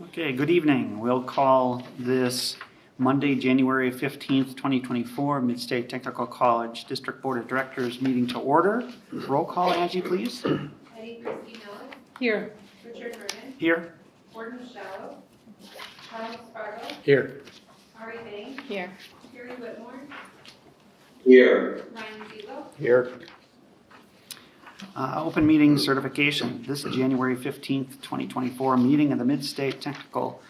Okay, good evening. We'll call this Monday, January 15th, 2024, Mid-State Technical College District Board of Directors meeting to order. Roll call, Angie, please. Eddie Christie Miller, Here. Richard Herman, Here. Gordon Shallow, Charles Fargo, Here. Ari Vang, Here. Terry Whitmore, Here. Ryan Zebo, Here. Open meeting certification. This January 15th, 2024 meeting of the Mid-State Technical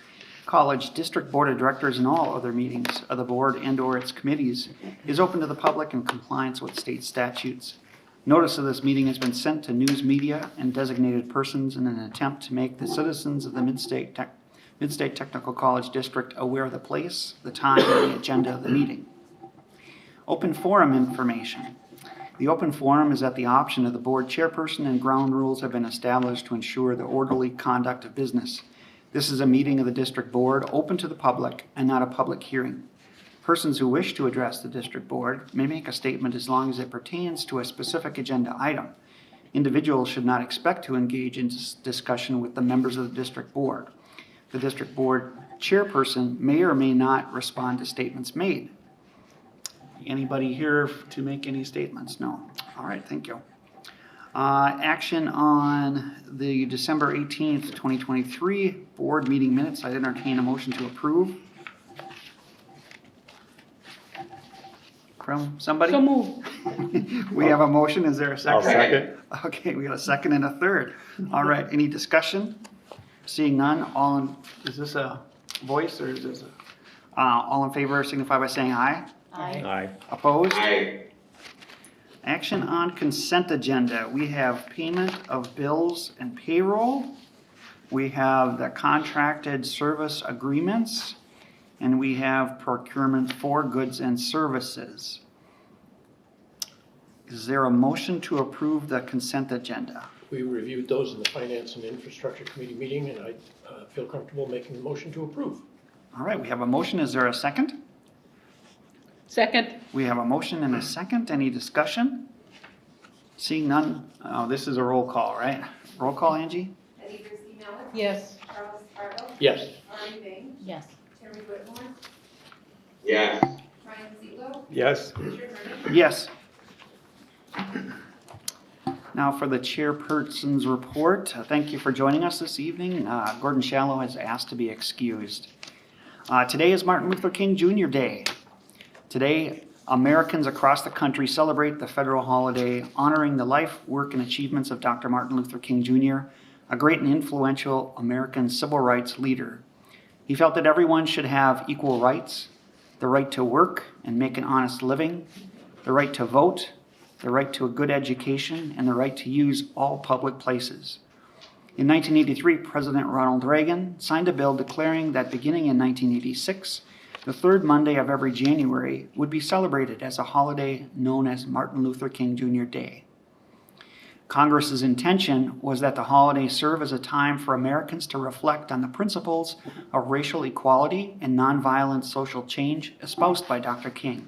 College District Board of Directors and all other meetings of the board and/or its committees is open to the public in compliance with state statutes. Notice of this meeting has been sent to news media and designated persons in an attempt to make the citizens of the Mid-State Technical College District aware of the place, the time, and the agenda of the meeting. Open forum information. The open forum is at the option of the board chairperson, and ground rules have been established to ensure the orderly conduct of business. This is a meeting of the district board open to the public and not a public hearing. Persons who wish to address the district board may make a statement as long as it pertains to a specific agenda item. Individuals should not expect to engage in discussion with the members of the district board. The district board chairperson may or may not respond to statements made. Anybody here to make any statements? No. All right, thank you. Action on the December 18th, 2023 board meeting minutes. I'd entertain a motion to approve. From somebody? So move. We have a motion. Is there a 2nd I'll second. Okay, we got a second and a third. All right, any discussion? Seeing none, is this a voice or is this all in favor signify by saying aye. Aye. Opposed? Aye. Action on consent agenda. We have payment of bills and payroll. We have the contracted service agreements, and we have procurement for goods and services. Is there a motion to approve the consent agenda? We reviewed those in the Finance and Infrastructure Committee meeting, and I feel comfortable making the motion to approve. All right, we have a motion. Is there a second? Second. We have a motion and a second. Any discussion? Seeing none, this is a roll call, right? Roll call, Angie? Eddie Christie Miller, Yes. Charles Fargo, Yes. Ari Vang, Yes. Terry Whitmore, Yes. Ryan Zebo, Yes. Richard Herman, Yes. Now for the chairperson's report. Thank you for joining us this evening. Gordon Shallow has asked to be excused. Today is Martin Luther King Jr. Day. Today, Americans across the country celebrate the federal holiday honoring the life, work, and achievements of Dr. Martin Luther King Jr., a great and influential American civil rights leader. He felt that everyone should have equal rights, the right to work and make an honest living, the right to vote, the right to a good education, and the right to use all public places. In 1983, President Ronald Reagan signed a bill declaring that beginning in 1986, the third Monday of every January would be celebrated as a holiday known as Martin Luther King Jr. Day. Congress's intention was that the holiday serve as a time for Americans to reflect on the principles of racial equality and nonviolent social change espoused by Dr. King.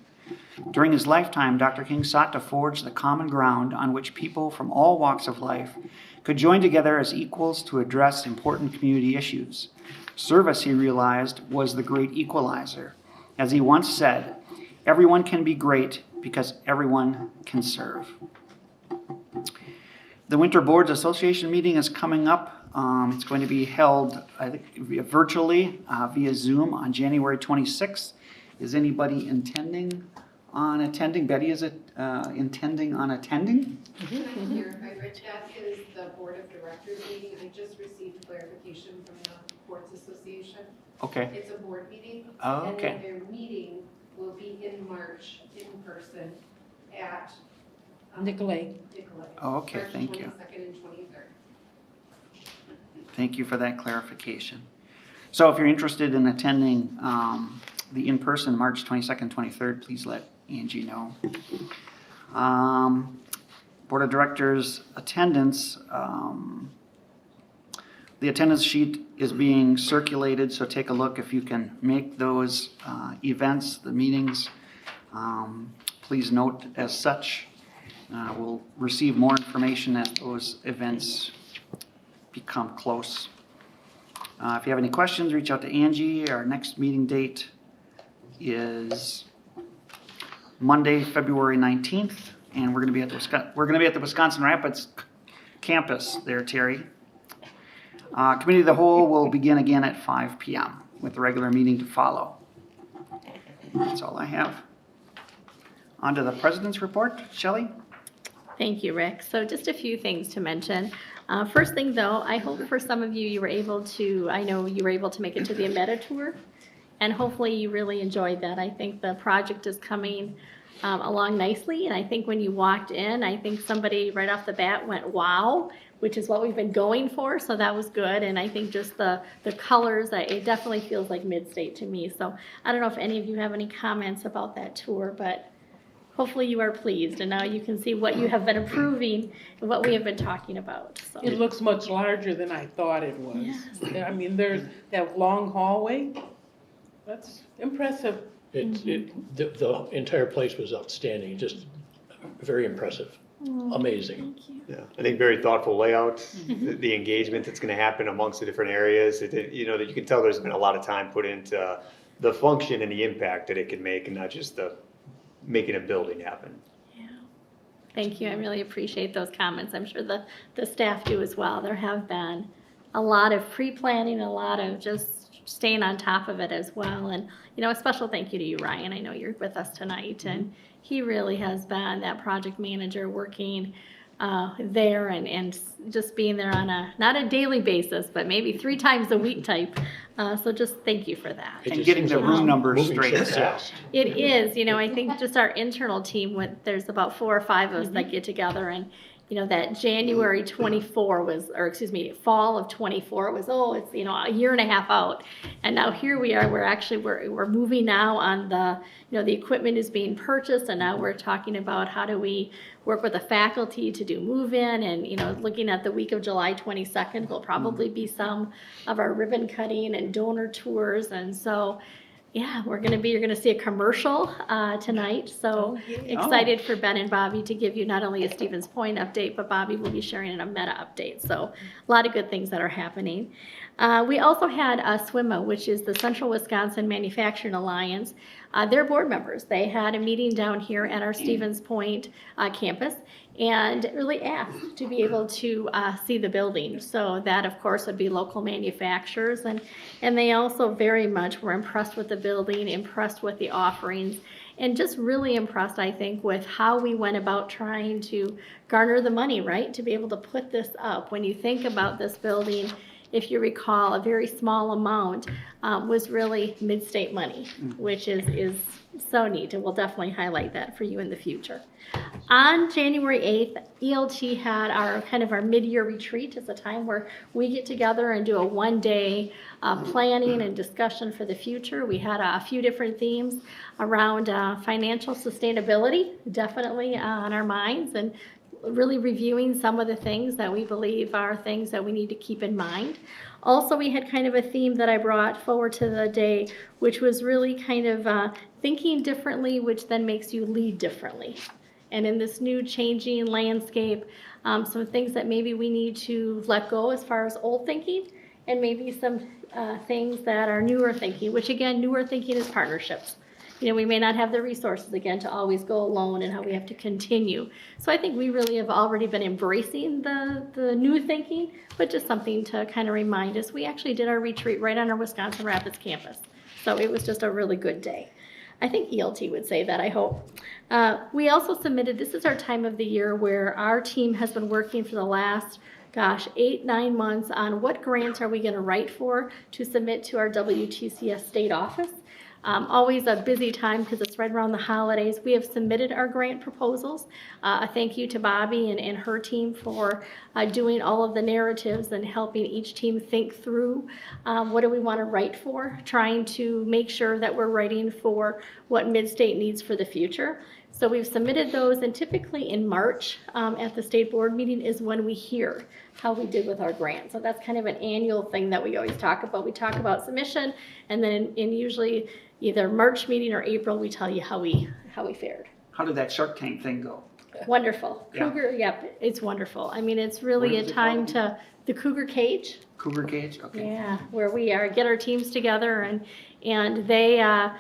During his lifetime, Dr. King sought to forge the common ground on which people from all walks of life could join together as equals to address important community issues. Service, he realized, was the great equalizer. As he once said, everyone can be great because everyone can serve. The Winter Boards Association meeting is coming up. It's going to be held, I think, virtually via Zoom on January 26th. Is anybody intending on attending? Betty, is it intending on attending? Can I clarify, Rich, that is the Board of Directors meeting. I just received clarification from the Boards Association. Okay. It's a board meeting. Oh, And okay. then their meeting will be in March in person at Nicolay. Nicolay. Oh, okay, thank you. March 22nd and 23rd. Thank you for that clarification. So if you're interested in attending the in-person March 22nd, 23rd, please let Angie know. Board of Directors attendance. The attendance sheet is being circulated, so take a look if you can make those events, the meetings. Please note as such. We'll receive more information as those events become close. If you have any questions, reach out to Angie. Our next meeting date is Monday, February 19th, and we're going to be at the Wisconsin Rapids campus there, Terry. Committee of the Whole will begin again at 5 p.m. with the regular meeting to follow. That's all I have. On to the President's Report. Shelley? Thank you, Rick. So just a few things to mention. First thing though, I hope for some of you were able to, I know you were able to make it to the Ameta tour, and hopefully you really enjoyed that. I think the project is coming along nicely, and I think when you walked in, I think somebody right off the bat went, wow, which is what we've been going for, so that was good. And I think just the colors, it definitely feels like Mid-State to me. So I don't know if any of you have any comments about that tour, but hopefully you are pleased, and now you can see what you have been approving and what we have been talking about. So. It looks much larger than I thought it was. Yes. I mean, there's that long hallway. That's impressive. The entire place was outstanding, just very impressive, amazing. Thank you. Yeah, I think very thoughtful layout, the engagement that's going to happen amongst the different areas. That you can tell there's been a lot of time put into the function and the impact that it can make, and not just the making a building happen. Yeah. Thank you. I really appreciate those comments. I'm sure the staff do as well. There have been a lot of pre-planning, a lot of just staying on top of it as well. And, a special thank you to you, Ryan. I know you're with us tonight, and he really has been that project manager working there and just being there on not a daily basis, but maybe 3 times a week type. So just thank you for that. It And just getting seems the like room numbers moving straight. so fast. It is, I think just our internal team, there's about 4 or 5 of us that get together, and, that January 24 fall of 24 was, it's, a year and a half out. And now here we are, we're moving now on the equipment is being purchased, and now we're talking about how do we work with the faculty to do move-in, and, looking at the week of July 22nd will probably be some of our ribbon cutting and donor tours. And so, yeah, you're going to see a commercial tonight. So excited for Ben and Bobby to give you not only a Stevens Point update, but Bobby will be sharing a Meta update. So a lot of good things that are happening. We also had SWIMA, which is the Central Wisconsin Manufacturing Alliance. Their board members, they had a meeting down here at our Stevens Point campus, and really asked to be able to see the building. So that, of course, would be local manufacturers. And they also very much were impressed with the building, impressed with the offerings, and just really impressed, I think, with how we went about trying to garner the money, right, to be able to put this up. When you think about this building, if you recall, a very small amount was really Mid-State money, which is so neat, and we'll definitely highlight that for you in the future. On January 8th, ELT had our mid-year retreat. It's a time where we get together and do a one-day planning and discussion for the future. We had a few different themes around financial sustainability, definitely on our minds, and really reviewing some of the things that we believe are things that we need to keep in mind. Also, we had kind of a theme that I brought forward to the day, which was really kind of thinking differently, which then makes you lead differently. And in this new changing landscape, some things that maybe we need to let go as far as old thinking, and maybe some things that are newer thinking, which again, newer thinking is partnerships. We may not have the resources, again, to always go alone, and how we have to continue. So I think we really have already been embracing the new thinking, but just something to kind of remind us. We actually did our retreat right on our Wisconsin Rapids campus. So it was just a really good day. I think ELT would say that, I hope. We also submitted, this is our time of the year where our team has been working for the last 8-9 months on what grants are we going to write for to submit to our WTCS state office. Always a busy time because it's right around the holidays. We have submitted our grant proposals. A thank you to Bobby and her team for doing all of the narratives and helping each team think through what do we want to write for, trying to make sure that we're writing for what Mid-State needs for the future. So we've submitted those, and typically in March at the state board meeting is when we hear how we did with our grant. So that's kind of an annual thing that we always talk about. We talk about submission, and then in usually either March meeting or April, we tell you how we fared. How did that Shark Tank thing go? Wonderful. Yeah. Cougar, yep, it's wonderful. I mean, it's What really a is it time called? the Cougar Cage. Cougar Cage? Okay. Yeah, where we get our teams together and they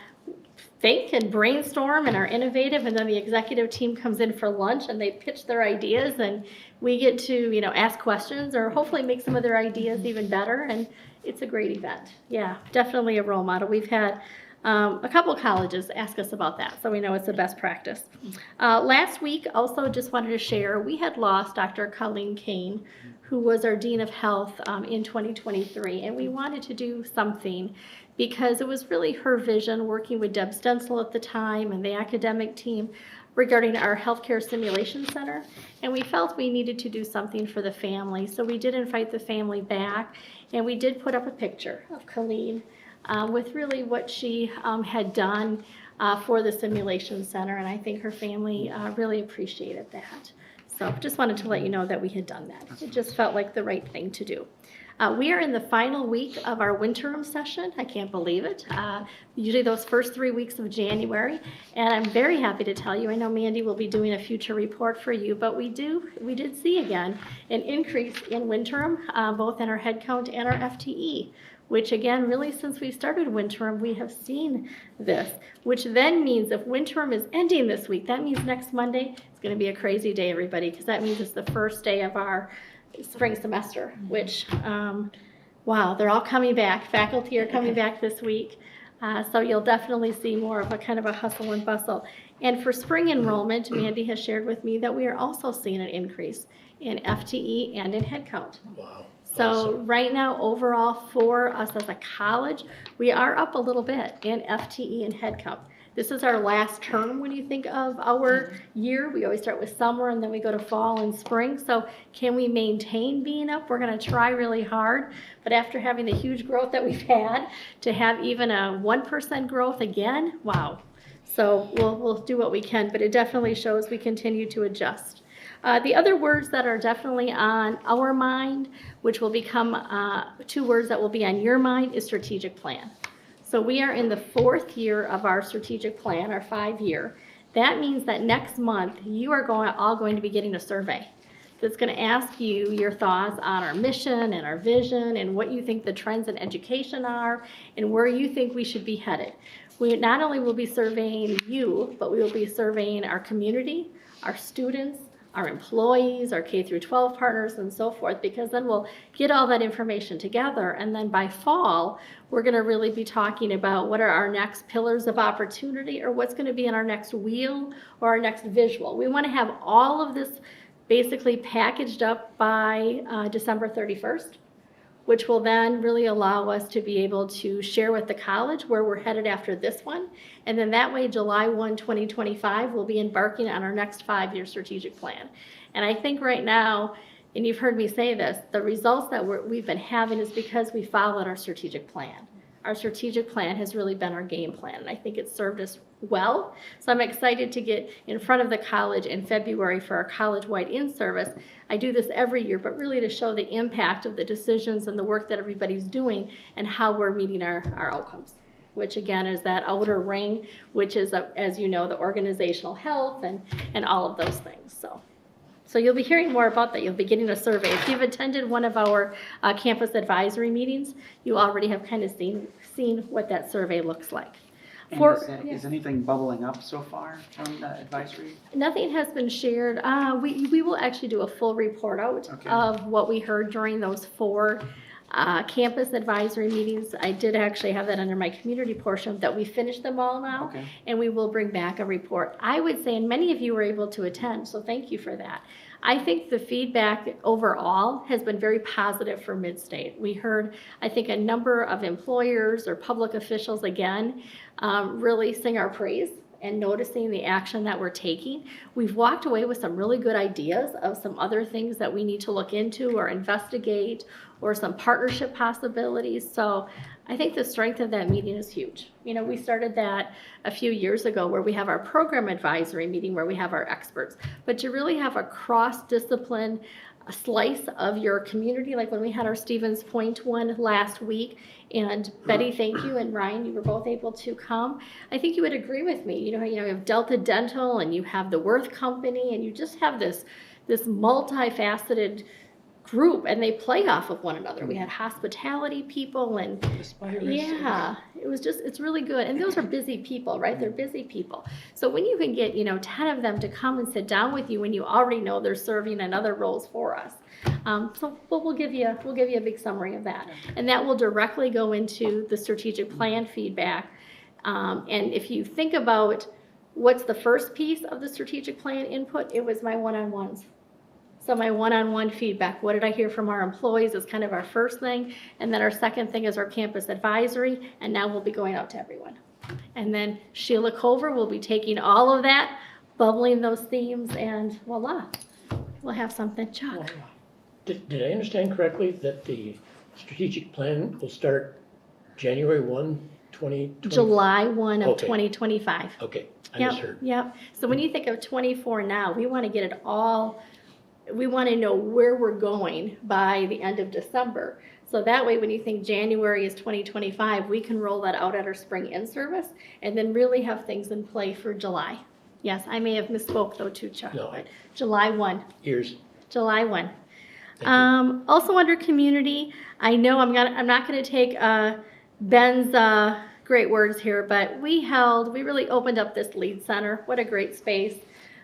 think and brainstorm and are innovative, and then the executive team comes in for lunch and they pitch their ideas, and we get to, you know, ask questions or hopefully make some of their ideas even better, and it's a great event. Yeah, definitely a role model. We've had a couple colleges ask us about that, so we know it's the best practice. Last week, also just wanted to share, we had lost Dr. Colleen Kane, who was our Dean of Health in 2023, and we wanted to do something because it was really her vision, working with Deb Stencil at the time and the academic team regarding our healthcare simulation center, and we felt we needed to do something for the family, so we did invite the family back, and we did put up a picture of Colleen with really what she had done for the simulation center, and I think her family really appreciated that. So just wanted to let you know that we had done that. It just felt like the right thing to do. We are in the final week of our winterim session. I can't believe it. Usually those first 3 weeks of January, and I'm very happy to tell you, I know Mandy will be doing a future report for you, but we did see again an increase in winterim, both in our head count and our FTE, which again, really since we started winterim, we have seen this, which then means if winterim is ending this week, that means next Monday, it's gonna be a crazy day, everybody, because that means it's the first day of our spring semester, which, wow, they're all coming back. Faculty are coming back this week. So you'll definitely see more of a kind of a hustle and bustle. And for spring enrollment, Mandy has shared with me that we are also seeing an increase in FTE and in headcount. Wow. So Awesome. right now, overall, for us as a college, we are up a little bit in FTE and headcount. This is our last term when you think of our year. We always start with summer and then we go to fall and spring. So can we maintain being up? We're going to try really hard. But after having the huge growth that we've had, to have even a 1% growth again, wow. So we'll do what we can, but it definitely shows we continue to adjust. The other words that are definitely on our mind, which will become 2 words that will be on your mind, is strategic plan. So we are in the 4th year of our strategic plan, our 5-year. That means that next month, you are all going to be getting a survey that's going to ask you your thoughts on our mission and our vision and what you think the trends in education are and where you think we should be headed. We not only will be surveying you, but we will be surveying our community, our students, our employees, our K through 12 partners, and so forth, because then we'll get all that information together, and then by fall, we're going to really be talking about what are our next pillars of opportunity, or what's going to be in our next wheel or our next visual. We want to have all of this basically packaged up by December 31st, which will then really allow us to be able to share with the college where we're headed after this one. And then that way, July 1, 2025, we'll be embarking on our next 5-year strategic plan. And I think right now, and you've heard me say this, the results that we've been having is because we followed our strategic plan. Our strategic plan has really been our game plan, and I think it's served us well. So I'm excited to get in front of the college in February for our college-wide in-service. I do this every year, but really to show the impact of the decisions and the work that everybody's doing and how we're meeting our outcomes, which again is that outer ring, which is, as you know, the organizational health and all of those things. So you'll be hearing more about that. You'll be getting a survey. If you've attended one of our campus advisory meetings, you already have kind of seen what that survey looks like. And is anything bubbling up so far from the advisory? Nothing has been shared. We will actually do a full report out Okay. of what we heard during those 4 campus advisory meetings. I did actually have that under my community portion, that we finished them all now. Okay. And we will bring back a report. I would say, and many of you were able to attend, so thank you for that. I think the feedback overall has been very positive for Midstate. We heard, I think, a number of employers or public officials, again, really sing our praise and noticing the action that we're taking. We've walked away with some really good ideas of some other things that we need to look into or investigate or some partnership possibilities. So I think the strength of that meeting is huge. You know, we started that a few years ago where we have our program advisory meeting where we have our experts. But to really have a cross-discipline slice of your community, like when we had our Stevens Point one last week, and Betty, thank you, and Ryan, you were both able to come. I think you would agree with me. You have Delta Dental, and you have the Worth Company, and you just have this multifaceted group, and they play off of one another. We had hospitality people, and yeah, it's really good. And those are busy people, right? They're busy people. So when you can get, 10 of them to come and sit down with you when you already know they're serving in other roles for us. We'll give you a big summary of that. And that will directly go into the strategic plan feedback. And if you think about what's the first piece of the strategic plan input, it was my one-on-ones. So my one-on-one feedback, what did I hear from our employees is kind of our first thing. And then our second thing is our campus advisory. And now we'll be going out to everyone. And then Sheila Culver will be taking all of that, bubbling those themes, and voila, we'll have something. Chuck. Did I understand correctly that the strategic plan will start January 1, 2020? July 1 of Okay. 2025. Okay, I Yep, misheard. yep. So when you think of 24 now, we want to get it all, we want to know where we're going by the end of December. So that way, when you think January is 2025, we can roll that out at our spring in-service and then really have things in play for July. Yes, I may have misspoke though too, Chuck, No. but July 1. Ears. July 1. Thank you. Also under community, I know I'm not gonna take Ben's great words here, but we really opened up this lead center. What a great space.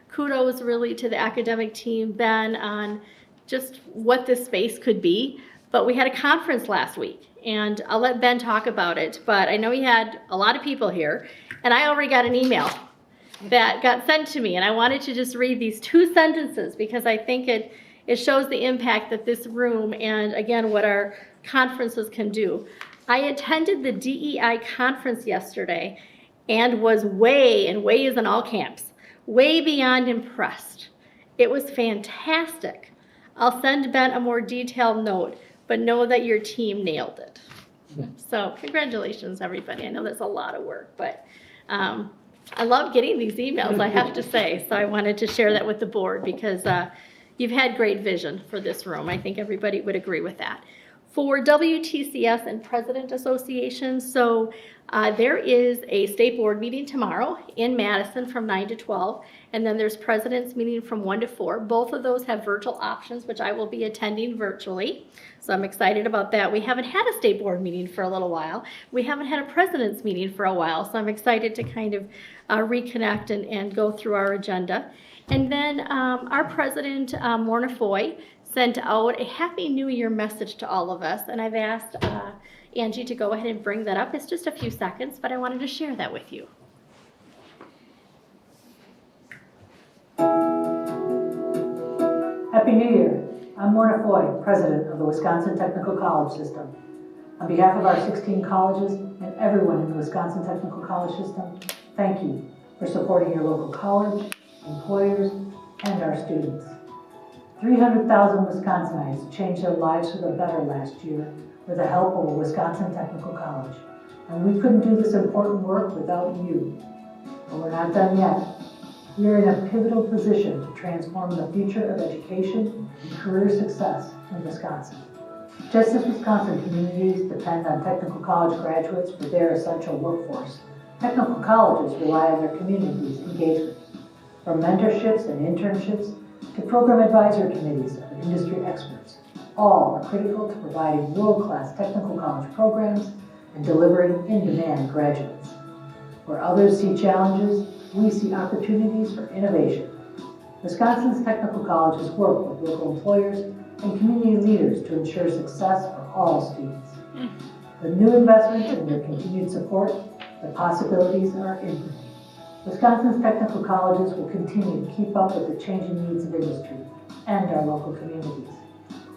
Kudos really to the academic team, Ben, on just what this space could be. But we had a conference last week, and I'll let Ben talk about it, but I know he had a lot of people here, and I already got an email that got sent to me, and I wanted to just read these 2 sentences because I think it shows the impact that this room and, again, what our conferences can do. I attended the DEI conference yesterday and was way is in all camps, way beyond impressed. It was fantastic. I'll send Ben a more detailed note, but know that your team nailed it. So congratulations, everybody. I know that's a lot of work, but I love getting these emails, I have to say. So I wanted to share that with the board because you've had great vision for this room. I think everybody would agree with that. For WTCS and President Association, so there is a state board meeting tomorrow in Madison from 9 to 12, and then there's president's meeting from 1 to 4. Both of those have virtual options, which I will be attending virtually. So I'm excited about that. We haven't had a state board meeting for a little while. We haven't had a president's meeting for a while, so I'm excited to kind of reconnect and go through our agenda. And then our president, Morna Foy, sent out a Happy New Year message to all of us, and I've asked Angie to go ahead and bring that up. It's just a few seconds, but I wanted to share that with you. Happy New Year. I'm Morna Foy, President of the Wisconsin Technical College System. On behalf of our 16 colleges and everyone in the Wisconsin Technical College System, thank you for supporting your local college, employers, and our students. 300,000 Wisconsinites changed their lives for the better last year with the help of a Wisconsin Technical College. And we couldn't do this important work without you. But we're not done yet. We are in a pivotal position to transform the future of education and career success in Wisconsin. Just as Wisconsin communities depend on technical college graduates for their essential workforce, technical colleges rely on their community's engagement. From mentorships and internships to program advisory committees of industry experts, all are critical to providing world-class technical college programs and delivering in-demand graduates. Where others see challenges, we see opportunities for innovation. Wisconsin's technical colleges work with local employers and community leaders to ensure success for all students. With new investments and your continued support, the possibilities are infinite. Wisconsin's technical colleges will continue to keep up with the changing needs of industry and our local communities.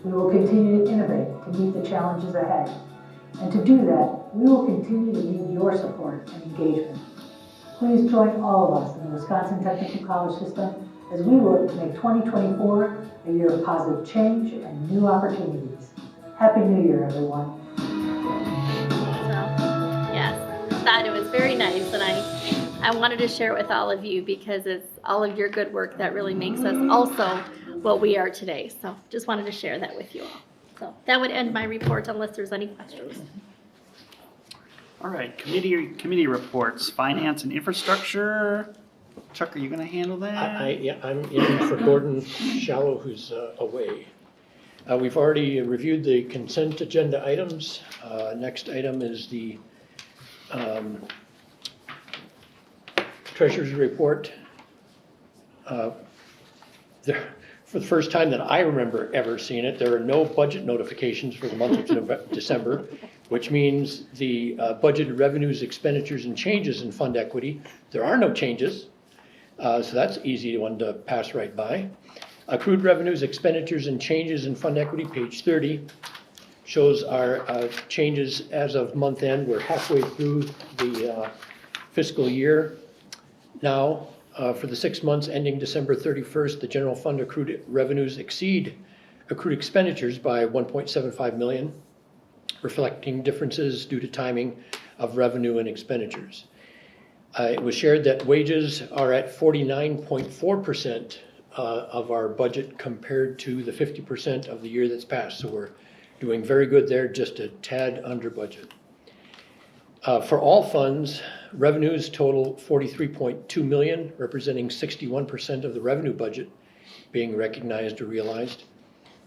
We will continue to innovate to meet the challenges ahead. And to do that, we will continue to need your support and engagement. Please join all of us in the Wisconsin Technical College System as we work to make 2024 a year of positive change and new opportunities. Happy New Year, everyone. So, yes, thought it was very nice, and I wanted to share it with all of you because it's all of your good work that really makes us also what we are today. So just wanted to share that with you all. So that would end my report unless there's any questions. All right, committee reports, finance and infrastructure. Chuck, are you gonna handle that? Yeah, I'm in for Gordon Shallow, who's away. We've already reviewed the consent agenda items. Next item is the treasurer's report. For the first time that I remember ever seeing it, there are no budget notifications for the month of December, which means the budgeted revenues, expenditures, and changes in fund equity, there are no changes. So that's easy one to pass right by. Accrued revenues, expenditures, and changes in fund equity, page 30, shows our changes as of month end. We're halfway through the fiscal year now. For the 6 months ending December 31st, the general fund accrued revenues exceed accrued expenditures by 1.75 million, reflecting differences due to timing of revenue and expenditures. It was shared that wages are at 49.4% of our budget compared to the 50% of the year that's passed. So we're doing very good there, just a tad under budget. For all funds, revenues total 43.2 million, representing 61% of the revenue budget being recognized or realized,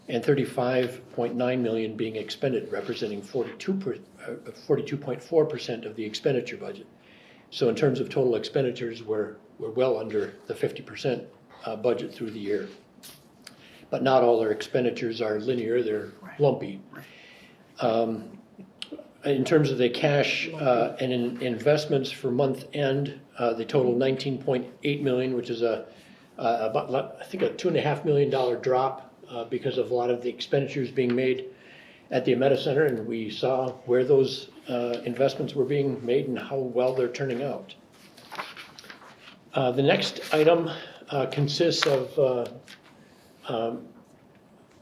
and 35.9 million being expended, representing 42.4% of the expenditure budget. So in terms of total expenditures, we're well under the 50% budget through the year. But not all our expenditures are linear, they're lumpy. In terms of the cash and investments for month end, they total 19.8 million, which is about, I think, a $2.5 million drop because of a lot of the expenditures being made at the Ameta Center, and we saw where those investments were being made and how well they're turning out. The next item consists of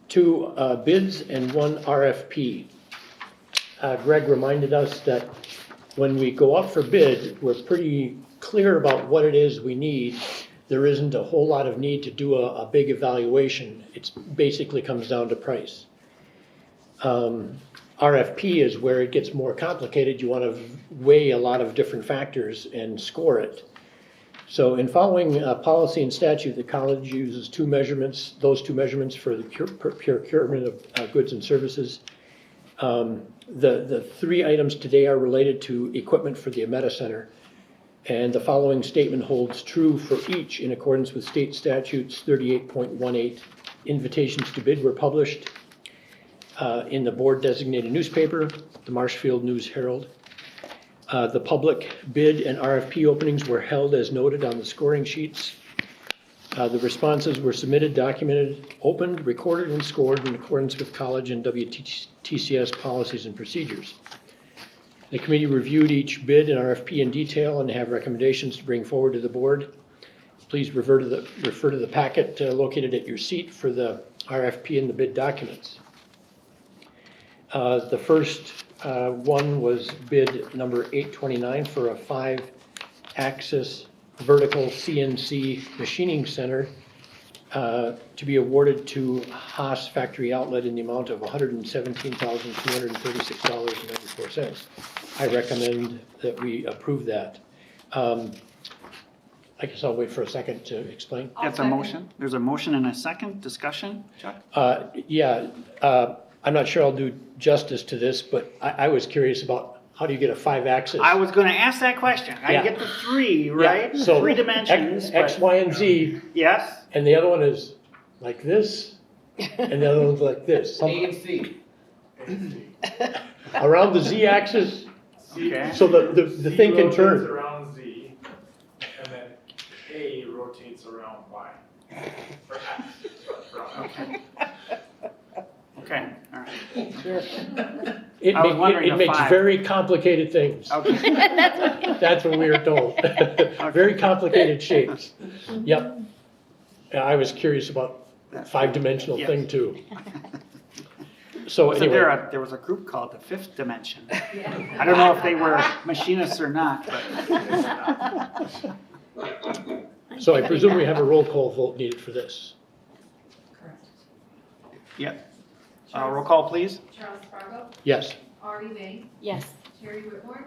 2 bids and 1 RFP. Greg reminded us that when we go up for bid, we're pretty clear about what it is we need. There isn't a whole lot of need to do a big evaluation. It basically comes down to price. RFP is where it gets more complicated. You want to weigh a lot of different factors and score it. So in following policy and statute, the college uses 2 measurements, those 2 measurements for the procurement of goods and services. The 3 items today are related to equipment for the Ameta Center, and the following statement holds true for each in accordance with state statutes 38.18. Invitations to bid were published in the board designated newspaper, the Marshfield News Herald. The public bid and RFP openings were held as noted on the scoring sheets. The responses were submitted, documented, opened, recorded, and scored in accordance with college and WTCS policies and procedures. The committee reviewed each bid and RFP in detail and have recommendations to bring forward to the board. Please refer to the packet located at your seat for the RFP and the bid documents. The first one was bid number 829 for a 5-axis vertical CNC machining center to be awarded to Haas Factory Outlet in the amount of $117,236.94. I recommend that we approve that. I guess I'll wait for a second to explain. It's a motion. There's a motion and a second. Discussion, Chuck? I'm not sure I'll do justice to this, but I was curious about how do you get a 5-axis? I was gonna ask that question. I get the 3, right? So 3 dimensions. X, but- Y, and Z, Yes, and the other one is like this, and the other one's like this. A and C. Around the Z axis, okay. so the thing can Z rotates turn. around Z, and then A rotates around Y. Or X, around X. Okay, all right. It, I was wondering it the makes 5. very complicated things. Okay, That's what we were told. Very complicated shapes. Yep. Yeah, I was curious about 5-dimensional Yes. thing too. So So anyway, there was a group called the Fifth Dimension. I don't know if they were machinists or not, but so I presume we have a roll call vote needed for this. yep. Roll call, please. Charles Spargo, Yes. Ari Vane, Yes. Terry Whitmore,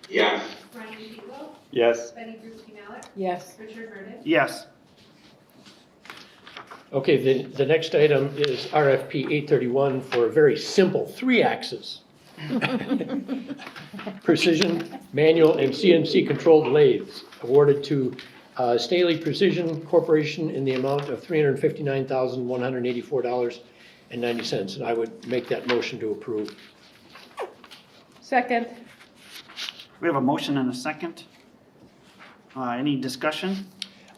Yes. Brian Eagle, Yes. Betty Bruschi Mallett, Yes. Richard Murden. Yes. Okay, the next item is RFP 831 for a very simple 3-axis. Precision, manual, and CNC controlled lathes awarded to Staley Precision Corporation in the amount of $359,184.90. And I would make that motion to approve. Second. We have a motion and a second. Any discussion?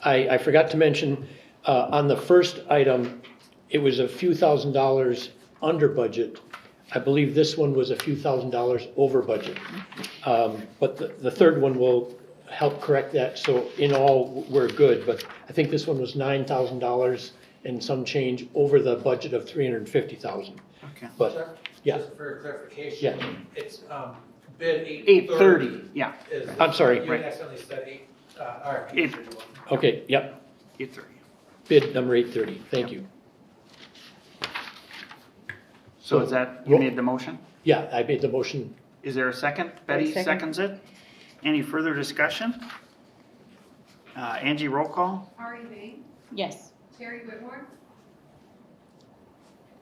I forgot to mention, on the first item, it was a few $1,000s under budget. I believe this one was a few $1,000s over budget. But the third one will help correct that, so in all, we're good. But I think this one was $9,000 and some change over the budget of $350,000. Okay. But, yeah, Just for clarification. Yeah. It's bid 8:30, yeah, I'm sorry, You right. accidentally said RFP. 8:31. Okay, yep, 8:30. bid number 830, thank you. So is that, you made the motion? Yeah, I made the motion. Is there a second? Betty second. seconds it. Any further discussion? Angie, roll call? Ari Vane, Yes. Terry Whitmore,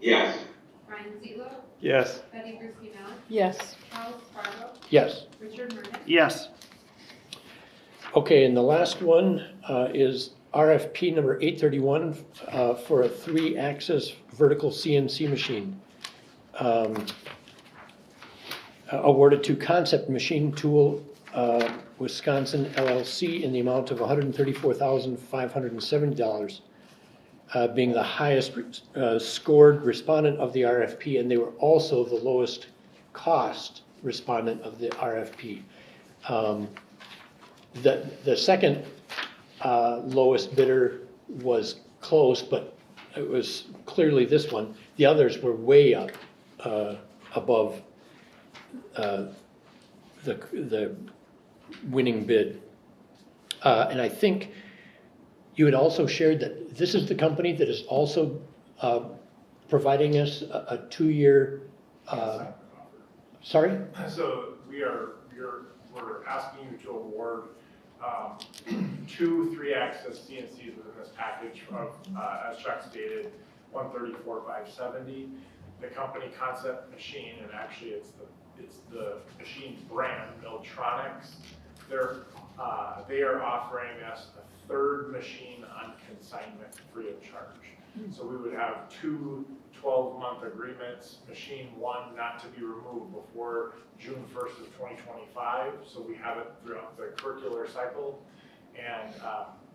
Yes. Brian Zelo, Yes. Betty Bruschi Mallett, Yes. Charles Spargo, Yes. Richard Murden. Yes. Okay, and the last one is RFP number 831 for a 3-axis vertical CNC machine. Awarded to Concept Machine Tool Wisconsin LLC in the amount of $134,570, being the highest scored respondent of the RFP, and they were also the lowest cost respondent of the RFP. The second lowest bidder was close, but it was clearly this one. The others were way up above the winning bid. And I think you had also shared that this is the company that is also providing us a 2-year, sorry? So we're asking you to award 2 3-axis CNCs within this package of, as Chuck stated, 134,570. The company Concept Machine, and actually it's the machine brand, Miltronics. They are offering us a 3rd machine on consignment free of charge. So we would have 2 12-month agreements, machine 1 not to be removed before June 1st of 2025. So we have it throughout the curricular cycle, and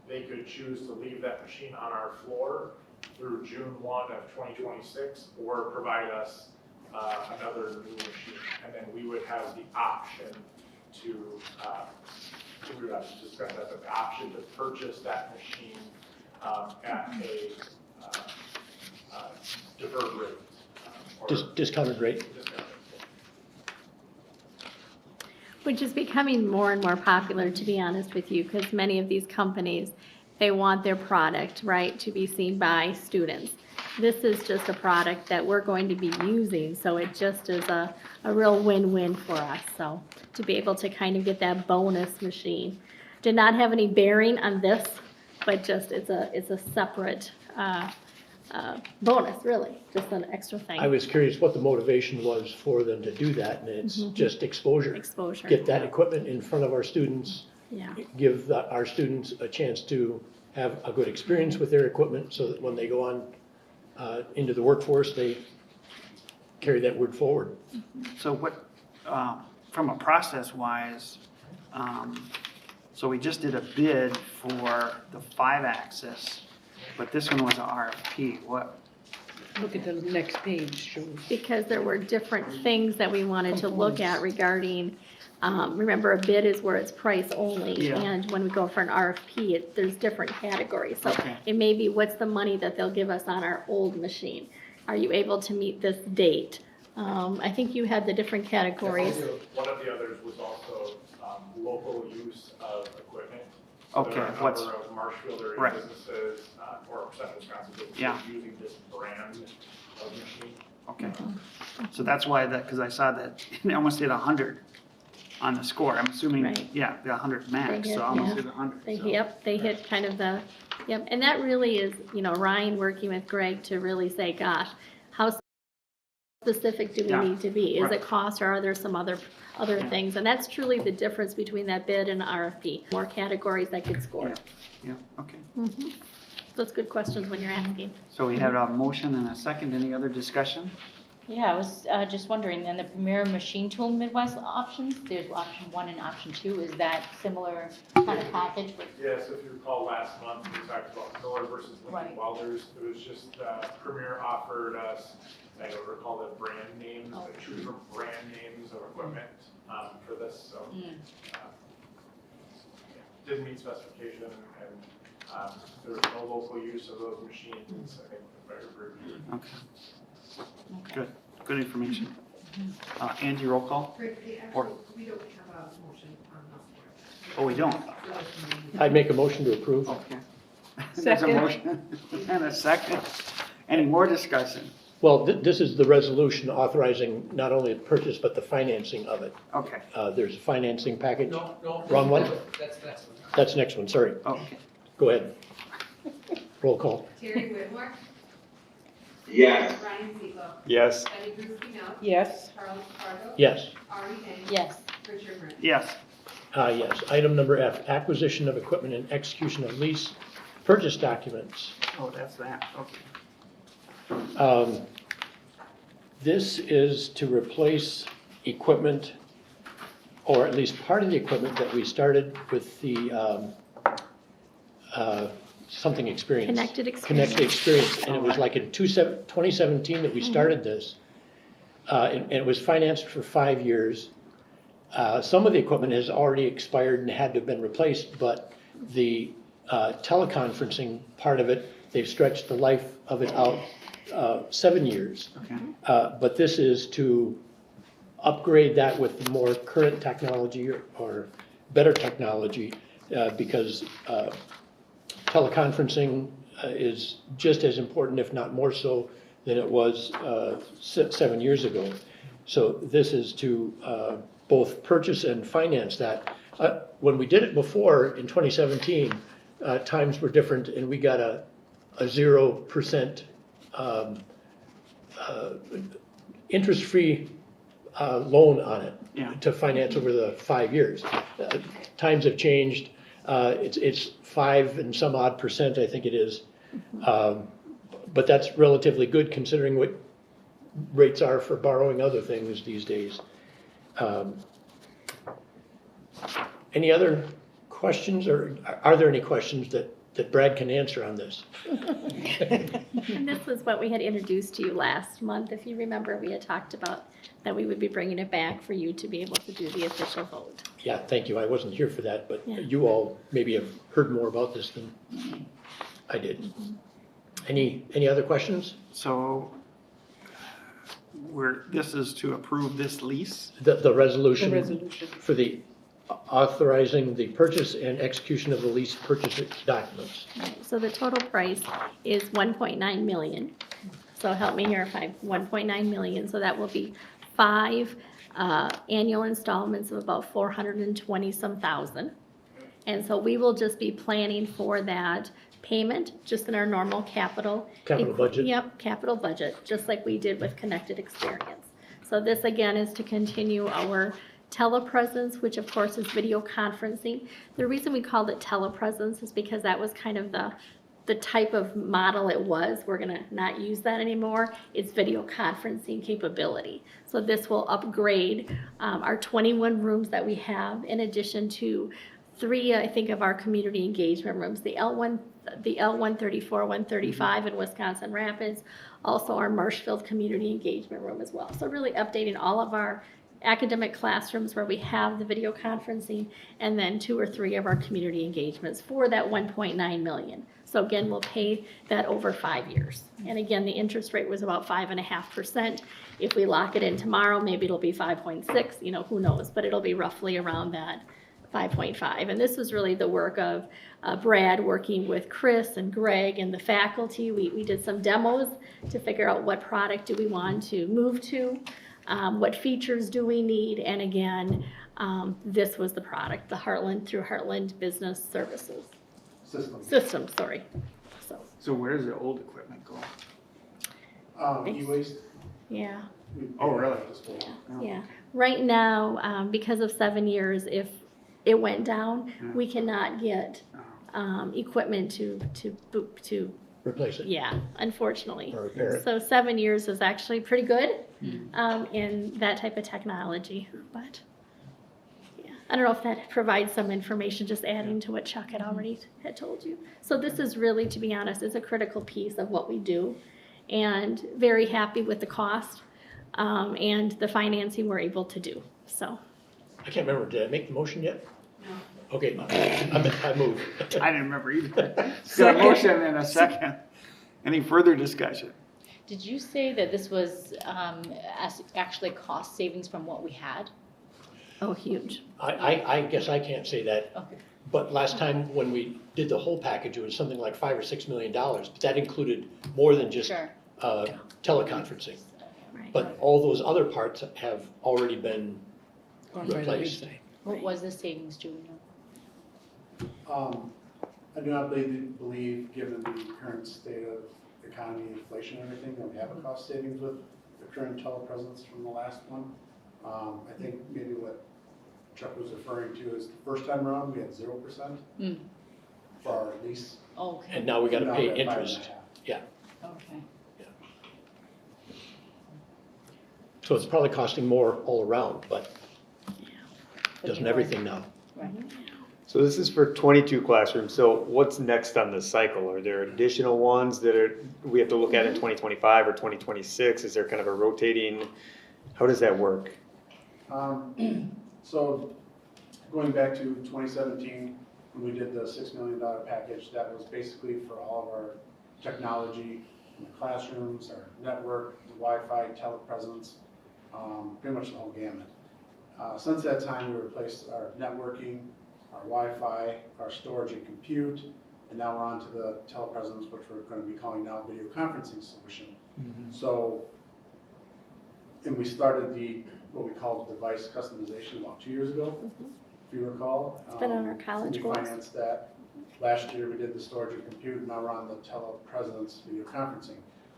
they could choose to leave that machine on our floor through June 1 of 2026, or provide us another new machine. And then we would have the option to, we would have to discuss that, but the option to purchase that machine at a deferred rate. Or Discounted rate. discount rate. Which is becoming more and more popular, to be honest with you, because many of these companies, they want their product, right, to be seen by students. This is just a product that we're going to be using, so it just is a real win-win for us. So to be able to kind of get that bonus machine. Did not have any bearing on this, but just it's a separate bonus, really, just an extra thing. I was curious what the motivation was for them to do that, and it's just exposure. Exposure. Get that equipment in front of our students, Yeah. give our students a chance to have a good experience with their equipment, so that when they go on into the workforce, they carry that word forward. So what, from a process wise, so we just did a bid for the 5-axis, but this one was an RFP. What, Look at the next page, shows. Because there were different things that we wanted to look at regarding, remember, a bid is where it's price only. Yeah. And when we go for an RFP, there's different categories. So Okay. it may be what's the money that they'll give us on our old machine. are you able to meet this date? I think you had the different categories. One of the others was also local use of equipment. Okay, There are a what's- number of Marshfield area Right. businesses, or Central Wisconsin businesses Yeah. using this brand of machine. Okay. So that's why because I saw that it almost hit 100 on the score. I'm assuming, Right. yeah, the 100 max, They so hit, almost yeah. hit 100. so. Yep, they hit kind of the, yep, and that really is, Ryan working with Greg to really say, gosh, how specific do we Yeah, need to be? Is right. it cost or are there some other Yeah. things? And that's truly the difference between that bid and RFP. More categories that get scored. Yeah, okay. Mhm. Those good questions when you're asking. So we had a motion and a second. Any other discussion? Yeah, I was just wondering, then the Premier Machine Tool Midwest options, there's option 1 and option 2, is that similar kind of package? Yes, if you recall last month, we talked about Miller versus Lincoln Right. Welders. It was just, Premier offered us, I don't recall the brand names, but choose from brand names of equipment for this, so. Didn't meet specification and there was no local use of those machines, I think, if I remember. Okay. Good, good information. Angie, roll call? For the Or- actual, we don't have a motion on this. Oh, we don't? I'd make a motion to approve. Okay. There's a Second. motion and a second. Any more discussion? Well, this is the resolution authorizing not only the purchase, but the financing of it. Okay, There's a financing package. No, no. Wrong one? That's the next one. That's the next one, sorry. okay. Go ahead. Roll call. Terry Whitmore, yes, Ryan Ziegler, Yes. Betty Gruspina, Yes, Charles Fargo, Yes. Ari Neng, Yes. Richard Murray. Yes, Yes. Item number F, acquisition of equipment and execution of lease purchase documents. oh, that's that, okay. This is to replace equipment, or at least part of the equipment that we started with the something experience. Connected Experience. Connected Experience, and it was like in 2017 that we started this. And it was financed for 5 years. Some of the equipment has already expired and had to have been replaced, but the teleconferencing part of it, they've stretched the life of it out 7 years. Okay, But this is to upgrade that with the more current technology or better technology, because teleconferencing is just as important, if not more so, than it was 7 years ago. So this is to both purchase and finance that. When we did it before, in 2017, times were different, and we got a 0% interest-free loan on it Yeah. to finance over the 5 years. Times have changed. It's 5 and some odd percent, I think it is. But that's relatively good considering what rates are for borrowing other things these days. Any other questions, or are there any questions that Brad can answer on this? And this was what we had introduced to you last month. If you remember, we had talked about that we would be bringing it back for you to be able to do the official vote. Yeah, thank you. I wasn't here for that, but Yeah. you all maybe have heard more about this than I did. Any other questions? so this is to approve this lease? The the resolution resolution. for the authorizing the purchase and execution of the lease purchase documents. Right, so the total price is 1.9 million. So help me here if 1.9 million, so that will be 5 annual installments of about 420 some thousand. And so we will just be planning for that payment, just in our normal capital. Capital budget. Yep, capital budget, just like we did with Connected Experience. So this again is to continue our telepresence, which of course is video conferencing. The reason we called it telepresence is because that was kind of the type of model it was. We're gonna not use that anymore. It's video conferencing capability. So this will upgrade our 21 rooms that we have, in addition to 3, I think, of our community engagement rooms, the L134, 135 in Wisconsin Rapids, also our Marshfield Community Engagement Room as well. So really updating all of our academic classrooms where we have the video conferencing, and then 2 or 3 of our community engagements for that 1.9 million. So again, we'll pay that over 5 years. And again, the interest rate was about 5.5%. If we lock it in tomorrow, maybe it'll be 5.6, you know, who knows, but it'll be roughly around that 5.5. And this was really the work of Brad working with Chris and Greg and the faculty. We did some demos to figure out what product do we want to move to, what features do we need, and again, this was the product, the Heartland through Heartland Business Services. System, sorry. So where does the old equipment go? E-waste. Yeah, Oh, really? yeah. Right now, because of 7 years, if it went down, Yeah. we cannot get equipment to Replace it yeah, unfortunately. or repair it. So 7 years is actually pretty good in that type of technology, but yeah. I don't know if that provides some information, just adding to what Chuck had already had told you. So this is really, to be honest, is a critical piece of what we do, and very happy with the cost and the financing we're able to do, so. I can't remember, did I make the motion yet? No. Okay, I moved. I didn't remember either. Got a motion and a second. Any further discussion? Did you say that this was actually cost savings from what we had? Oh, huge. I guess I can't say that, Okay. but last time when we did the whole package, it was something like $5 or $6 million. But that included more than just Sure. teleconferencing. Right. But all those other parts have already been replaced. What was the savings, do we know? I do not believe, given the current state of economy, inflation, and everything, that we have a cost savings with the current telepresence from the last one. I think maybe what Chuck was referring to is the first time around, we had 0% for our lease. Okay, And now we gotta Now pay we're at interest. 5.5. okay. So it's probably costing more all around, but But doesn't you are- everything now. Right. So this is for 22 classrooms, so what's next on the cycle? Are there additional ones that we have to look at in 2025 or 2026? Is there kind of a rotating, how does that work? So going back to 2017, when we did the $6 million package, that was basically for all of our technology in the classrooms, our network, the Wi-Fi, telepresence, pretty much the whole gamut. Since that time, we replaced our networking, our Wi-Fi, our storage and compute, and now we're on to the telepresence, which we're going to be calling now video conferencing solution. So, and we started what we call device customization about 2 years ago, if you recall. It's been on our college We goals. financed that. Last year, we did the storage and compute, and now we're on the telepresence video conferencing.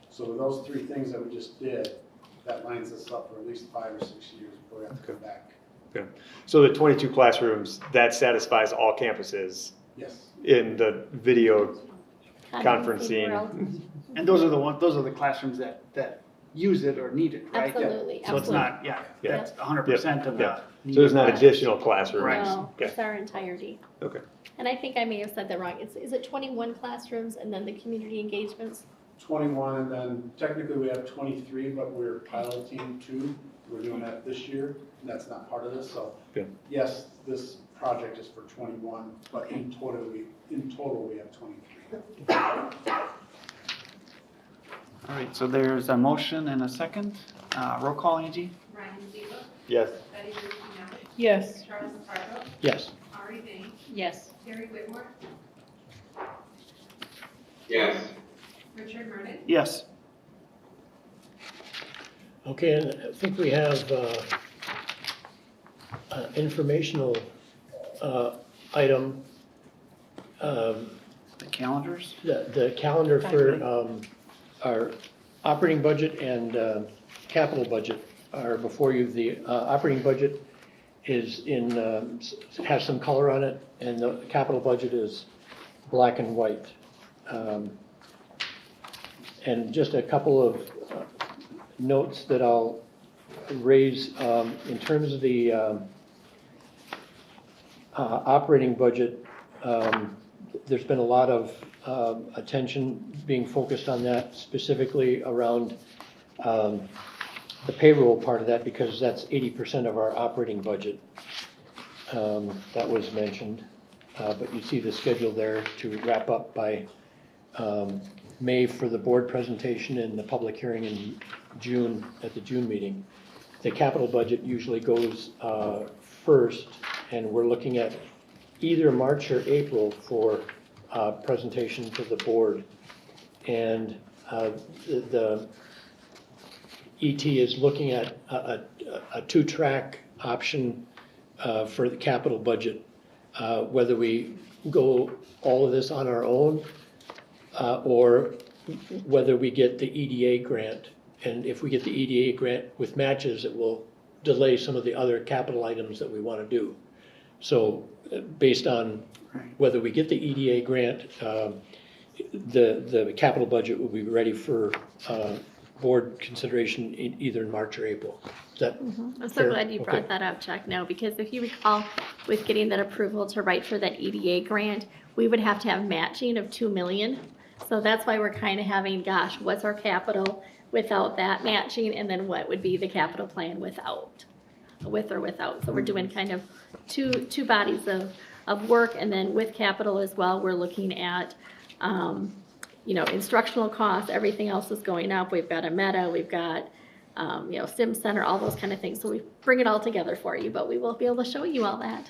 So with those three things that we just did, that lines us up for at least 5 or 6 years before we have to come back. Okay. So the 22 classrooms, that satisfies all campuses Yes. in the video conferencing? world. And those are the classrooms that use it or need it, right? Absolutely, So it's absolutely. not, that's 100% of Yeah. the. So there's not needed additional classrooms? Right. No, Okay. it's our entirety. Okay. And I think I may have said that wrong. Is it 21 classrooms and then the community engagements? 21, and then technically we have 23, but we're piloting 2. We're doing that this year, and that's not part of this, so. Yeah. Yes, this project is for 21, but in total we have 23. All right, so there's a motion and a second. Roll call, Angie? Ryan Ziegler, Yes. Betty Kristensen, Yes. Charles Fargo, Yes. Ari Vane, Yes. Terry Whitmore, yes, Richard Murden, Yes. Okay, and I think we have informational item, The calendars? the calendar for our operating budget and capital budget are before you. The operating budget is has some color on it, and the capital budget is black and white. And just a couple of notes that I'll raise in terms of the operating budget. There's been a lot of attention being focused on that, specifically around the payroll part of that, because that's 80% of our operating budget. That was mentioned, but you see the schedule there to wrap up by May for the board presentation and the public hearing in June, at the June meeting. The capital budget usually goes first, and we're looking at either March or April for presentation to the board. And the ET is looking at a two-track option for the capital budget, whether we go all of this on our own or whether we get the EDA grant. And if we get the EDA grant with matches, it will delay some of the other capital items that we want to do. So based on whether we get the EDA grant, the capital budget will be ready for board consideration either in March or April. Is that I'm so fair? glad you brought Okay. that up, Chuck, no, because if you recall, with getting that approval to write for that EDA grant, we would have to have matching of 2 million. So that's why we're kind of having, gosh, what's our capital without that matching, and then what would be the capital plan without, with or without. So we're doing kind of two bodies of work, and then with capital as well, we're looking at, instructional costs, everything else is going up. We've got a meta, we've got, Sim Center, all those kind of things. So we bring it all together for you, but we will be able to show you all that.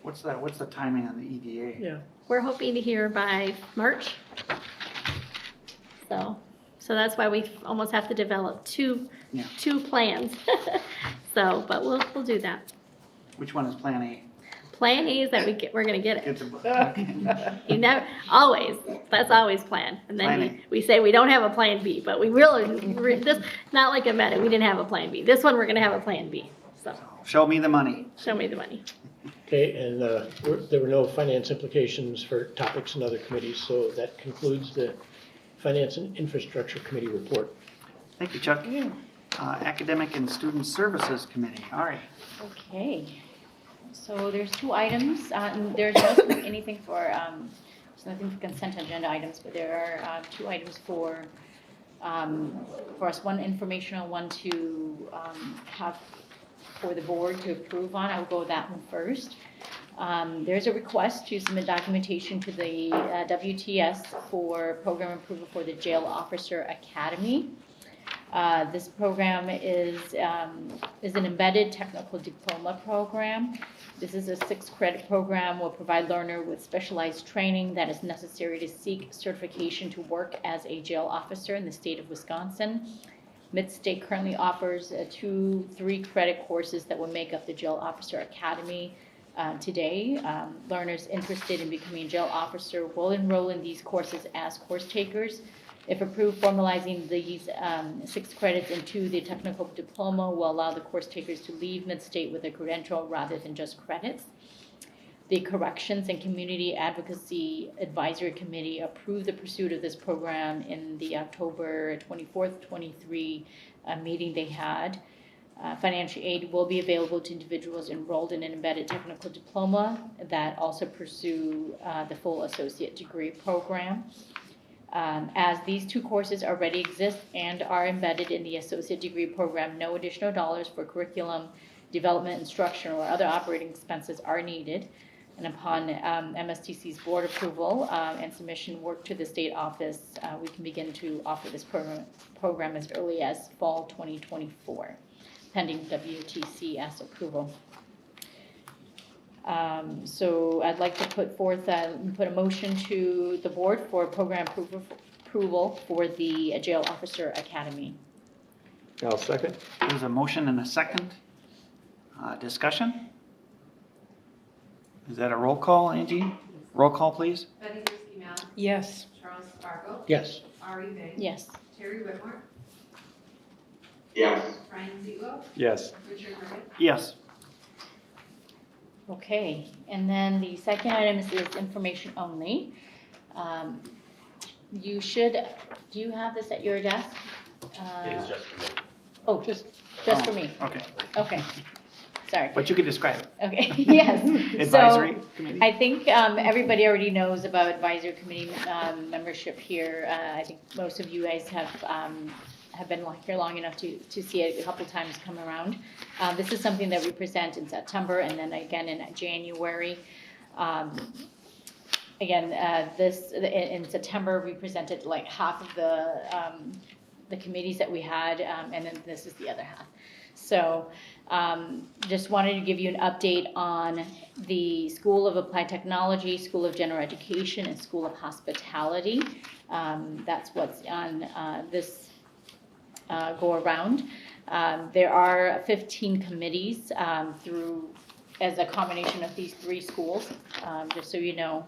What's the timing on the EDA? Yeah. We're hoping to hear by March. So that's why we almost have to develop two plans. So, but we'll do that. Which one is Plan A? Plan A is that we're gonna get it. It's a, You never, always, that's always plan. And Plan then we say we don't have a plan B, but we really, this, not like a meta, we didn't have a plan B. This one, we're gonna have a plan B. So, show me the money. show me the money. Okay, and there were no finance implications for topics in other committees, so that concludes the Finance and Infrastructure Committee report. Thank you, Chuck. Academic and Student Services Committee, all right. Okay, so there's 2 items, and there's no anything for, there's nothing for consent agenda items, but there are 2 items for us, one informational, one to have for the board to approve on. I'll go with that one first. There's a request to submit documentation to the WTS for program approval for the Jail Officer Academy. This program is an embedded technical diploma program. This is a 6-credit program, will provide learner with specialized training that is necessary to seek certification to work as a jail officer in the state of Wisconsin. Mid-State currently offers 2 3-credit courses that will make up the Jail Officer Academy. Today, learners interested in becoming a jail officer will enroll in these courses as course takers. If approved, formalizing these 6 credits into the technical diploma will allow the course takers to leave Mid-State with a credential rather than just credits. The Corrections and Community Advocacy Advisory Committee approved the pursuit of this program in the October 24th, 23 meeting they had. Financial aid will be available to individuals enrolled in an embedded technical diploma that also pursue the full associate degree program. As these 2 courses already exist and are embedded in the associate degree program, no additional dollars for curriculum development, instruction, or other operating expenses are needed. And upon MSTC's board approval and submission work to the state office, we can begin to offer this program as early as fall 2024, pending WTCS approval. So I'd like to put a motion to the board for program approval for the Jail Officer Academy. I'll second. There's a motion and a second. Discussion? Is that a roll call, Angie? Roll call, please. Betty Grisky-Mal, Yes. Charles Spargo, Yes. Ari Vang. Yes. Terry Whitmore, yes, Brian Zebo, Yes. Richard Murray. Yes. Okay, and then the second item is information only. Do you have this at your desk? It is just for me. Oh, just for me. Okay, Okay, sorry. but you could describe it. Okay, yes. Advisory So, committee? I think everybody already knows about advisory committee membership here. I think most of you guys have been here long enough to see it a couple times come around. This is something that we present in September and then again in January. again, in September, we presented like half of the committees that we had, and then this is the other half. So just wanted to give you an update on the School of Applied Technology, School of General Education, and School of Hospitality. That's what's on this go around. There are 15 committees as a combination of these 3 schools, just so you know,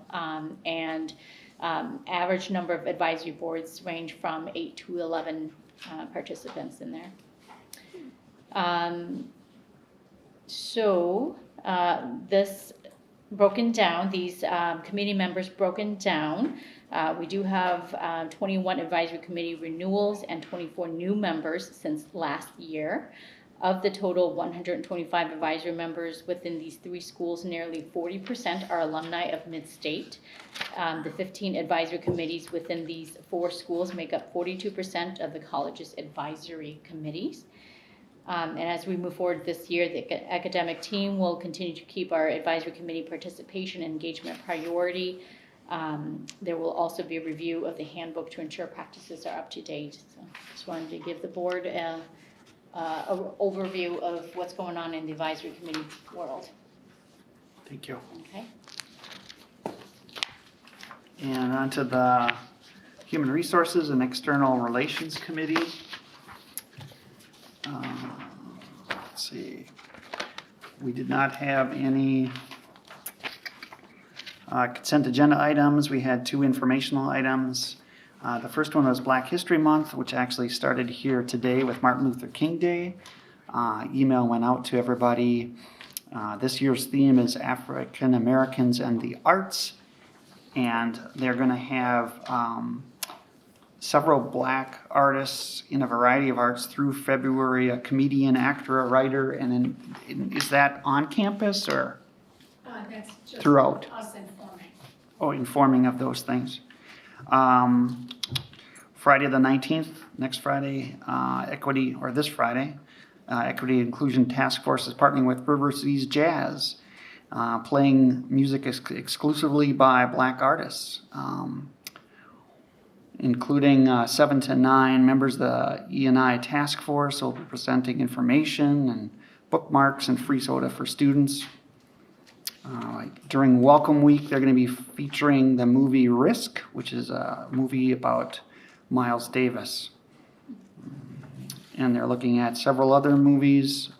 and average number of advisory boards range from 8 to 11 participants in there. This broken down, these committee members broken down, we do have 21 advisory committee renewals and 24 new members since last year. Of the total 125 advisory members within these 3 schools, nearly 40% are alumni of Mid-State. The 15 advisory committees within these 4 schools make up 42% of the college's advisory committees. And as we move forward this year, the academic team will continue to keep our advisory committee participation and engagement priority. There will also be a review of the handbook to ensure practices are up to date. So just wanted to give the board an overview of what's going on in the advisory committee world. Thank you. Okay. And on to the Human Resources and External Relations Committee. Let's see. We did not have any consent agenda items. We had 2 informational items. The first one was Black History Month, which actually started here today with Martin Luther King Day. Email went out to everybody. This year's theme is African Americans and the Arts, and they're going to have several Black artists in a variety of arts through February, a comedian, actor, a writer, and then is that on campus or That's just throughout? us informing. Oh, informing of those things. Friday the 19th, next Friday, Equity, or this Friday, Equity Inclusion Task Force is partnering with River Seas Jazz, playing music exclusively by Black artists, including 7 to 9 members of the E&I Task Force will be presenting information and bookmarks and free soda for students. During Welcome Week, they're going to be featuring the movie Risk, which is a movie about Miles Davis. And they're looking at several other movies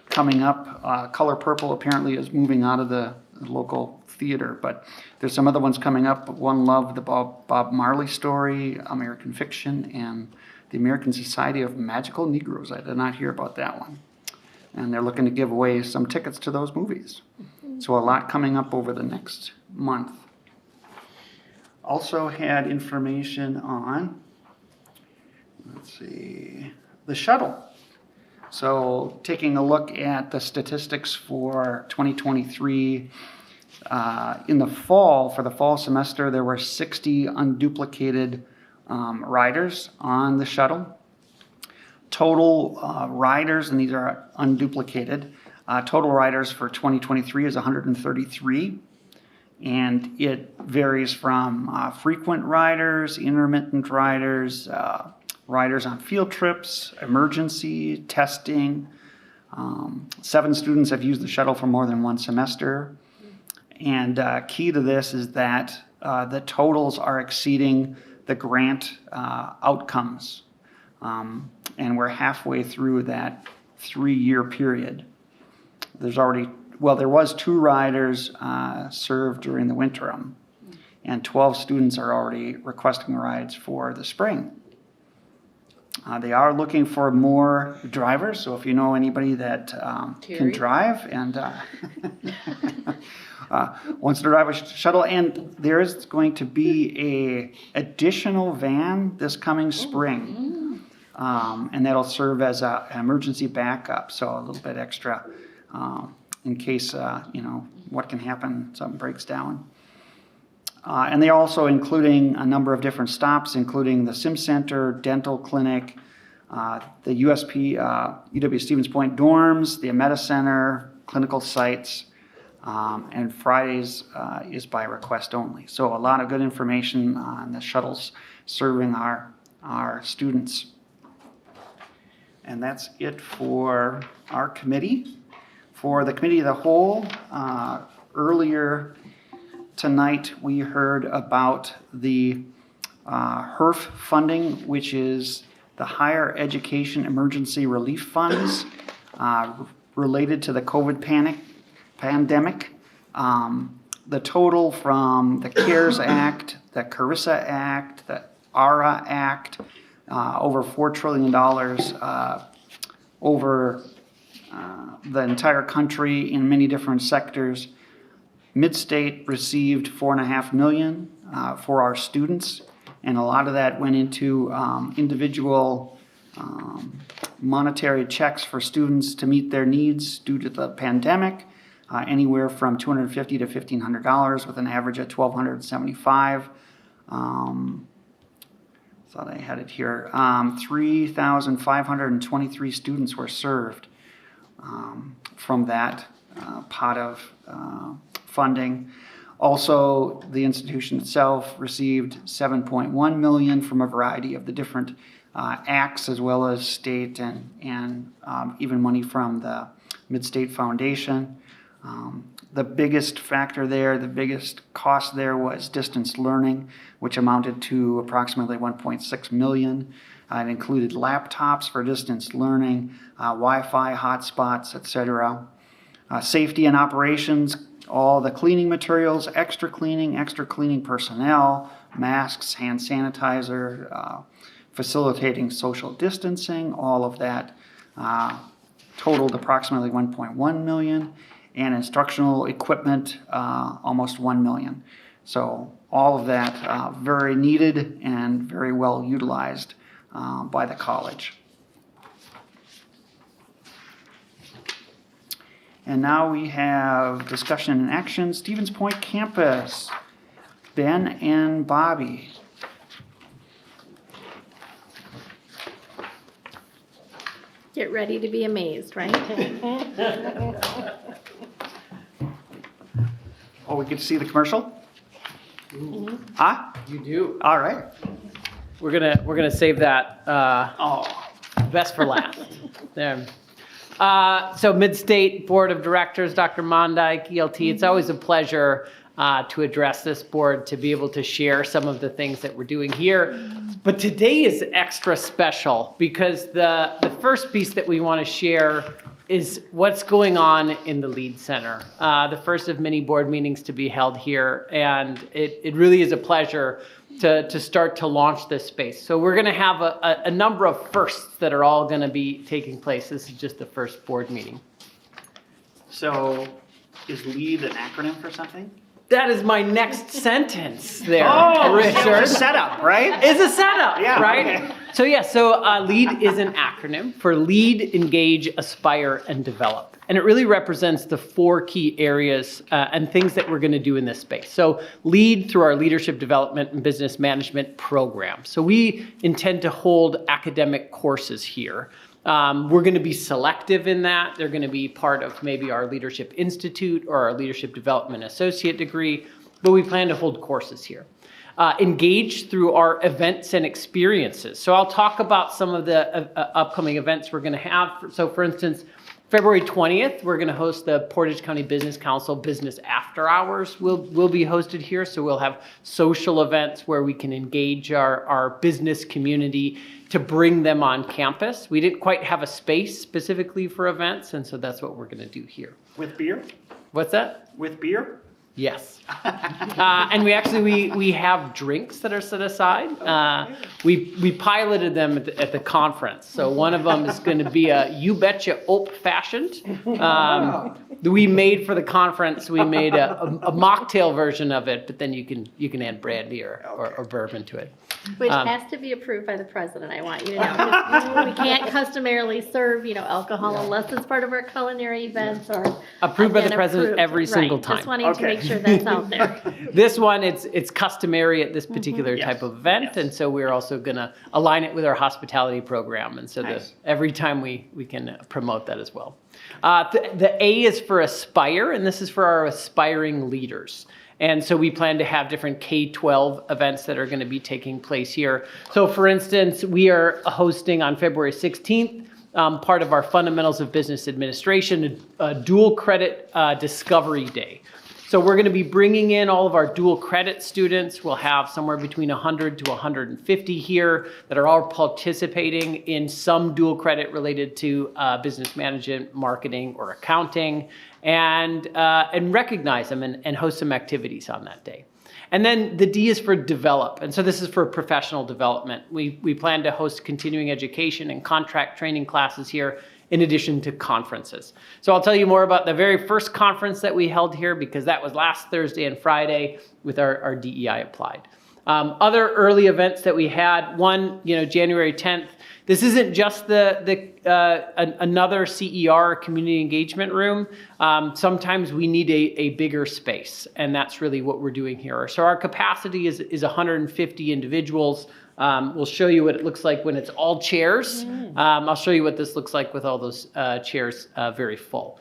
coming up. Color Purple apparently is moving out of the local theater, but there's some other ones coming up. One Love, the Bob Marley story, American Fiction, and the American Society of Magical Negroes. I did not hear about that one. And they're looking to give away some tickets to those movies. So a lot coming up over the next month. Also had information on, let's see, the shuttle. So taking a look at the statistics for 2023, in the fall, for the fall semester, there were 60 unduplicated riders on the shuttle. Total riders, and these are unduplicated, total riders for 2023 is 133. And it varies from frequent riders, intermittent riders, riders on field trips, emergency, testing. 7 students have used the shuttle for more than 1 semester. And key to this is that the totals are exceeding the grant outcomes. And we're halfway through that 3-year period. There was 2 riders served during the interim, and 12 students are already requesting rides for the spring. They are looking for more drivers, so if you know anybody that can drive and wants to drive a shuttle, and there is going to be a additional van this coming spring. And that'll serve as an emergency backup, so a little bit extra in case, what can happen, something breaks down. And they're also including a number of different stops, including the Sim Center, Dental Clinic, the USP, UW Stevens Point dorms, the Ameta Center, clinical sites, and Fridays is by request only. So a lot of good information on the shuttles serving our students. And that's it for our committee. For the committee of the whole, earlier tonight we heard about the HERF funding, which is the Higher Education Emergency Relief Funds related to the COVID pandemic. The total from the CARES Act, the CARISA Act, the ARA Act, over $4 trillion over the entire country in many different sectors. Midstate received $4.5 million for our students, and a lot of that went into individual monetary checks for students to meet their needs due to the pandemic, anywhere from $250 to $1,500 with an average of $1,275. Thought I had it here. 3,523 students were served from that pot of funding. Also, the institution itself received $7.1 million from a variety of the different acts, as well as state and even money from the Midstate Foundation. The biggest factor there, the biggest cost there was distance learning, which amounted to approximately $1.6 million. It included laptops for distance learning, Wi-Fi hotspots, etc. Safety and operations, all the cleaning materials, extra cleaning personnel, masks, hand sanitizer, facilitating social distancing, all of that totaled approximately $1.1 million. And instructional equipment, almost $1 million. So all of that very needed and very well utilized by the college. And now we have discussion and action. Stevens Point campus, Ben and Bobby. Get ready to be amazed, right? Oh, we get to see the commercial? Huh? You do. All right. We're gonna save that best for last. There. So Midstate Board of Directors, Dr. Mondyke, ELT. It's always a pleasure to address this board, to be able to share some of the things that we're doing here. But today is extra special because the first piece that we want to share is what's going on in the Lead Center. The first of many board meetings to be held here, and it really is a pleasure to start to launch this space. So we're going to have a number of firsts that are all going to be taking place. This is just the first board meeting. So is LEAD an acronym for something? That is my next sentence there, Richard. It's a setup, right? It's a setup, Yeah, right? okay. So LEAD is an acronym for Lead, Engage, Aspire, and Develop. And it really represents the 4 key areas and things that we're going to do in this space. So lead through our leadership development and business management program. So we intend to hold academic courses here. We're going to be selective in that. They're going to be part of maybe our Leadership Institute or our Leadership Development Associate degree, but we plan to hold courses here. Engage through our events and experiences. So I'll talk about some of the upcoming events we're going to have. So for instance, February 20th, we're going to host the Portage County Business Council Business After Hours. Will be hosted here, so we'll have social events where we can engage our business community to bring them on campus. We didn't quite have a space specifically for events, and so that's what we're going to do here. With beer? What's that? With beer? Yes. And we have drinks that are set aside. We piloted them at the conference. So one of them is going to be a You Betcha Old Fashioned. We made for the conference. We made a mocktail version of it, but then you can add brandy or bourbon to it. Which has to be approved by the president, I want you to know. We can't customarily serve, alcohol unless it's part of our culinary events or. Approved by the again, president approved. every single Right. time. Just wanting to make sure that's out there. This one, it's customary at this particular Yes, type of event, yes. and so we're also going to align it with our hospitality program, and so Nice. every time we can promote that as well. The A is for Aspire, and this is for our aspiring leaders. And so we plan to have different K-12 events that are going to be taking place here. So for instance, we are hosting on February 16th, part of our Fundamentals of Business Administration, a dual credit discovery day. So we're going to be bringing in all of our dual credit students. We'll have somewhere between 100 to 150 here that are all participating in some dual credit related to business management, marketing, or accounting, and recognize them and host some activities on that day. And then the D is for develop. And so this is for professional development. We plan to host continuing education and contract training classes here in addition to conferences. So I'll tell you more about the very first conference that we held here because that was last Thursday and Friday with our DEI Applied. Other early events that we had, one, January 10th. This isn't just another CER, community engagement room. Sometimes we need a bigger space, and that's really what we're doing here. So our capacity is 150 individuals. We'll show you what it looks like when it's all chairs. I'll show you what this looks like with all those chairs very full.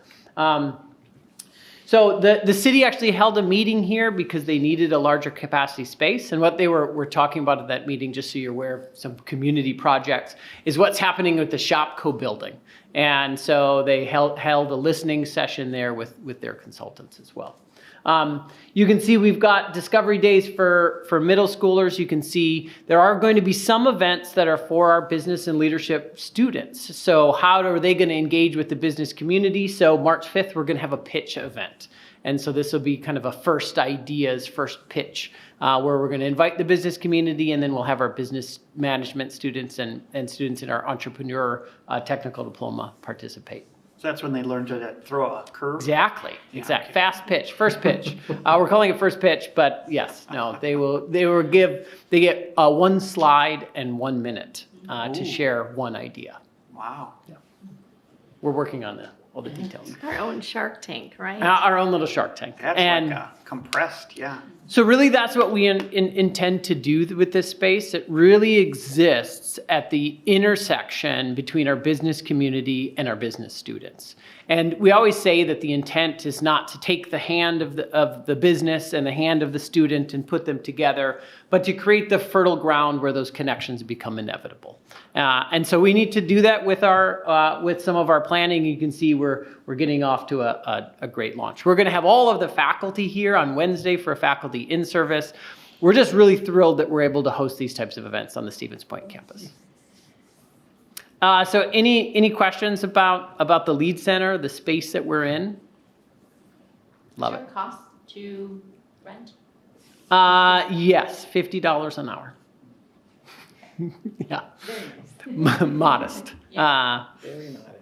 So the city actually held a meeting here because they needed a larger capacity space. And what they were talking about at that meeting, just so you're aware of some community projects, is what's happening with the Shopco building. And so they held a listening session there with their consultants as well. You can see we've got discovery days for middle schoolers. You can see there are going to be some events that are for our business and leadership students. So how are they going to engage with the business community? So March 5th, we're going to have a pitch event. And so this will be kind of a first ideas, first pitch, where we're going to invite the business community, and then we'll have our business management students and students in our entrepreneur technical diploma participate. So that's when they learn to throw a curve? Exactly. Okay. Fast pitch, first pitch. We're calling it first pitch, but yes, no, they get 1 slide and 1 minute to share one idea. Wow. We're working on all the details. Our own Shark Tank, right? Our own little Shark Tank. That's like a compressed, yeah. So really that's what we intend to do with this space. It really exists at the intersection between our business community and our business students. And we always say that the intent is not to take the hand of the business and the hand of the student and put them together, but to create the fertile ground where those connections become inevitable. And so we need to do that with some of our planning. You can see we're getting off to a great launch. We're going to have all of the faculty here on Wednesday for a faculty in-service. We're just really thrilled that we're able to host these types of events on the Stevens Point campus. So any questions about the Lead Center, the space that we're in? Love it. Cost to rent? Yes, $50 an hour. Yeah. Modest. Very modest.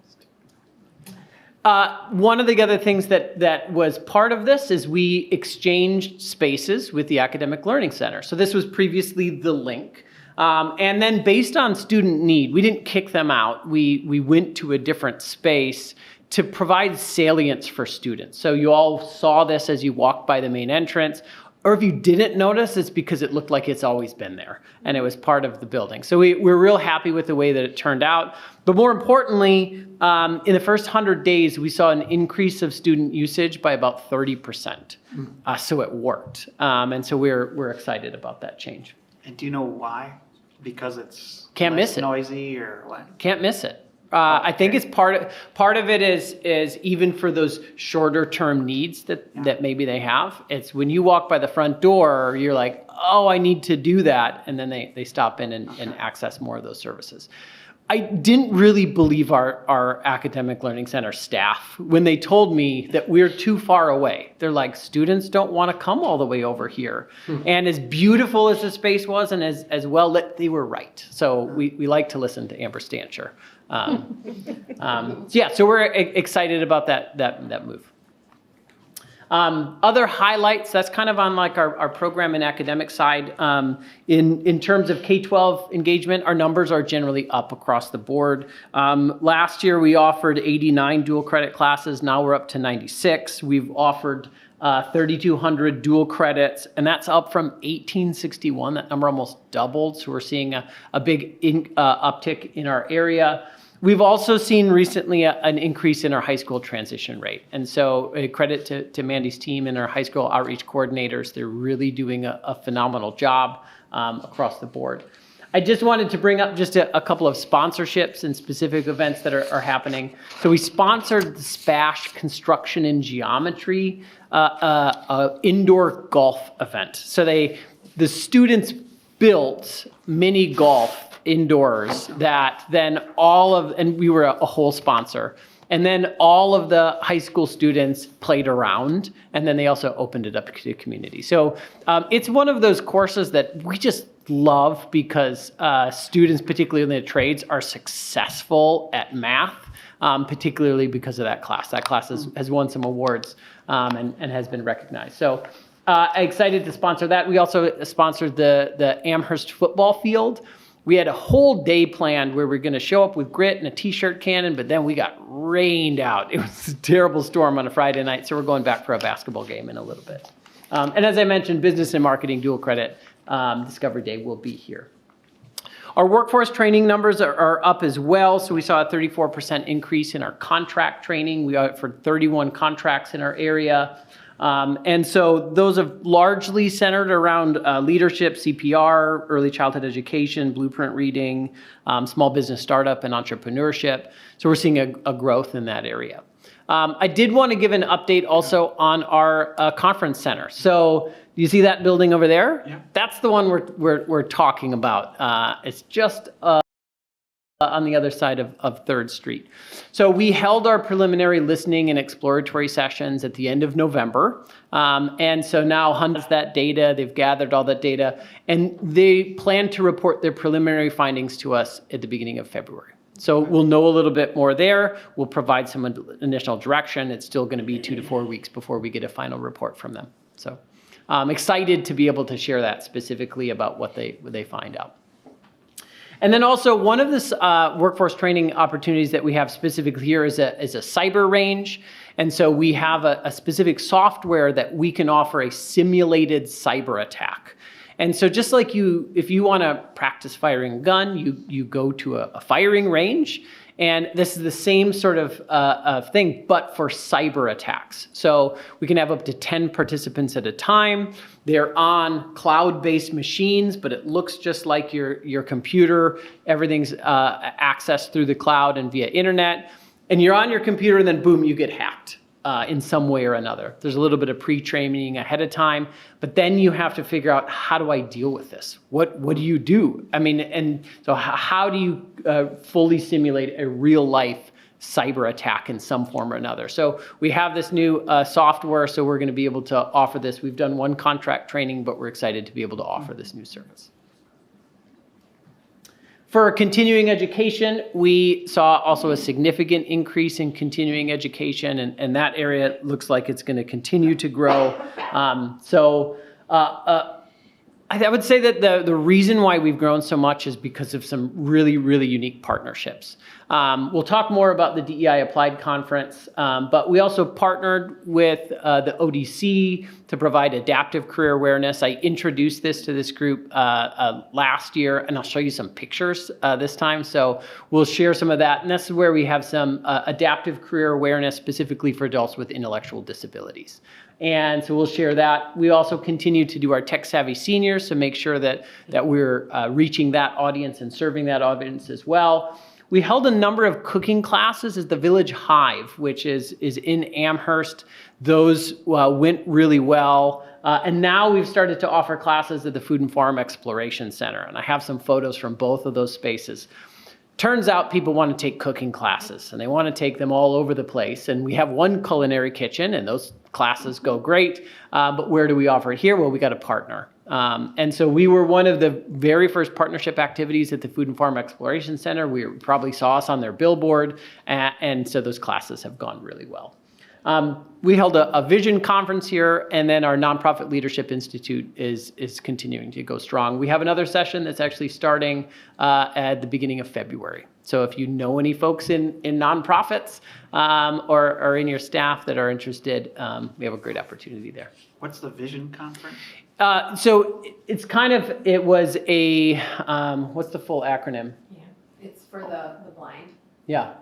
One of the other things that was part of this is we exchanged spaces with the Academic Learning Center. So this was previously the Link. And then based on student need, we didn't kick them out. We went to a different space to provide salience for students. So you all saw this as you walked by the main entrance. Or if you didn't notice, it's because it looked like it's always been there and it was part of the building. So we're real happy with the way that it turned out. But more importantly, in the first 100 days, we saw an increase of student usage by about 30%. So it worked. And so we're excited about that change. And do you know why? Because it's Can't less miss it. noisy or what? Can't miss it. I think it's part of it is even for those shorter term needs that maybe they have. It's when you walk by the front door, you're like, oh, I need to do that. And then they stop in and access more of those services. I didn't really believe our Academic Learning Center staff when they told me that we're too far away. They're like, students don't want to come all the way over here. And as beautiful as the space was and as well lit, they were right. So we like to listen to Amber Stancher. So we're excited about that move. Other highlights, that's kind of on like our program and academic side. In terms of K-12 engagement, our numbers are generally up across the board. Last year we offered 89 dual credit classes. Now we're up to 96. We've offered 3,200 dual credits, and that's up from 1,861. That number almost doubled, so we're seeing a big uptick in our area. We've also seen recently an increase in our high school transition rate. And so a credit to Mandy's team and our high school outreach coordinators. They're really doing a phenomenal job across the board. I just wanted to bring up just a couple of sponsorships and specific events that are happening. So we sponsored the SPASH Construction and Geometry indoor golf event. So the students built mini golf indoors that then and we were a whole sponsor. And then all of the high school students played around, and then they also opened it up to the community. So it's one of those courses that we just love because students, particularly in the trades, are successful at math, particularly because of that class. That class has won some awards and has been recognized. So excited to sponsor that. We also sponsored the Amherst football field. We had a whole day planned where we were going to show up with grit and a t-shirt cannon, but then we got rained out. It was a terrible storm on a Friday night, so we're going back for a basketball game in a little bit. And as I mentioned, business and marketing dual credit Discovery Day will be here. Our workforce training numbers are up as well. So we saw a 34% increase in our contract training. We offered 31 contracts in our area. And so those have largely centered around leadership, CPR, early childhood education, blueprint reading, small business startup, and entrepreneurship. So we're seeing a growth in that area. I did want to give an update also on our conference center. So you see that building over there? Yeah. That's the one we're talking about. It's just on the other side of 3rd Street. So we held our preliminary listening and exploratory sessions at the end of November. And so now Hunt has that data, they've gathered all that data, and they plan to report their preliminary findings to us at the beginning of February. So we'll know a little bit more there. We'll provide some initial direction. It's still going to be 2 to 4 weeks before we get a final report from them. So I'm excited to be able to share that specifically about what they find out. And then also one of the workforce training opportunities that we have specifically here is a cyber range. And so we have a specific software that we can offer a simulated cyber attack. And so just like if you want to practice firing a gun, you go to a firing range. And this is the same sort of thing, but for cyber attacks. So we can have up to 10 participants at a time. They're on cloud-based machines, but it looks just like your computer. Everything's accessed through the cloud and via internet. And you're on your computer, and then boom, you get hacked in some way or another. There's a little bit of pre-training ahead of time, but then you have to figure out, how do I deal with this? What do you do? I mean, and so how do you fully simulate a real-life cyber attack in some form or another? So we have this new software, so we're going to be able to offer this. We've done one contract training, but we're excited to be able to offer this new service. For continuing education, we saw also a significant increase in continuing education, and that area looks like it's going to continue to grow. I would say that the reason why we've grown so much is because of some really, really unique partnerships. We'll talk more about the DEI Applied Conference, but we also partnered with the ODC to provide adaptive career awareness. I introduced this to this group last year, and I'll show you some pictures this time. So we'll share some of that, and this is where we have some adaptive career awareness specifically for adults with intellectual disabilities. And so we'll share that. We also continue to do our Tech Savvy Seniors to make sure that we're reaching that audience and serving that audience as well. We held a number of cooking classes at the Village Hive, which is in Amherst. Those went really well. And now we've started to offer classes at the Food and Farm Exploration Center. And I have some photos from both of those spaces. Turns out people want to take cooking classes, and they want to take them all over the place. And we have one culinary kitchen, and those classes go great. But where do we offer it here? Well, we got a partner. And so we were one of the very first partnership activities at the Food and Farm Exploration Center. We probably saw us on their billboard, and so those classes have gone really well. We held a vision conference here, and then our Nonprofit Leadership Institute is continuing to go strong. We have another session that's actually starting at the beginning of February. So if you know any folks in nonprofits or in your staff that are interested, we have a great opportunity there. What's the Vision Conference? So it's it was a, what's the full acronym? Yeah, it's for the blind. Yeah.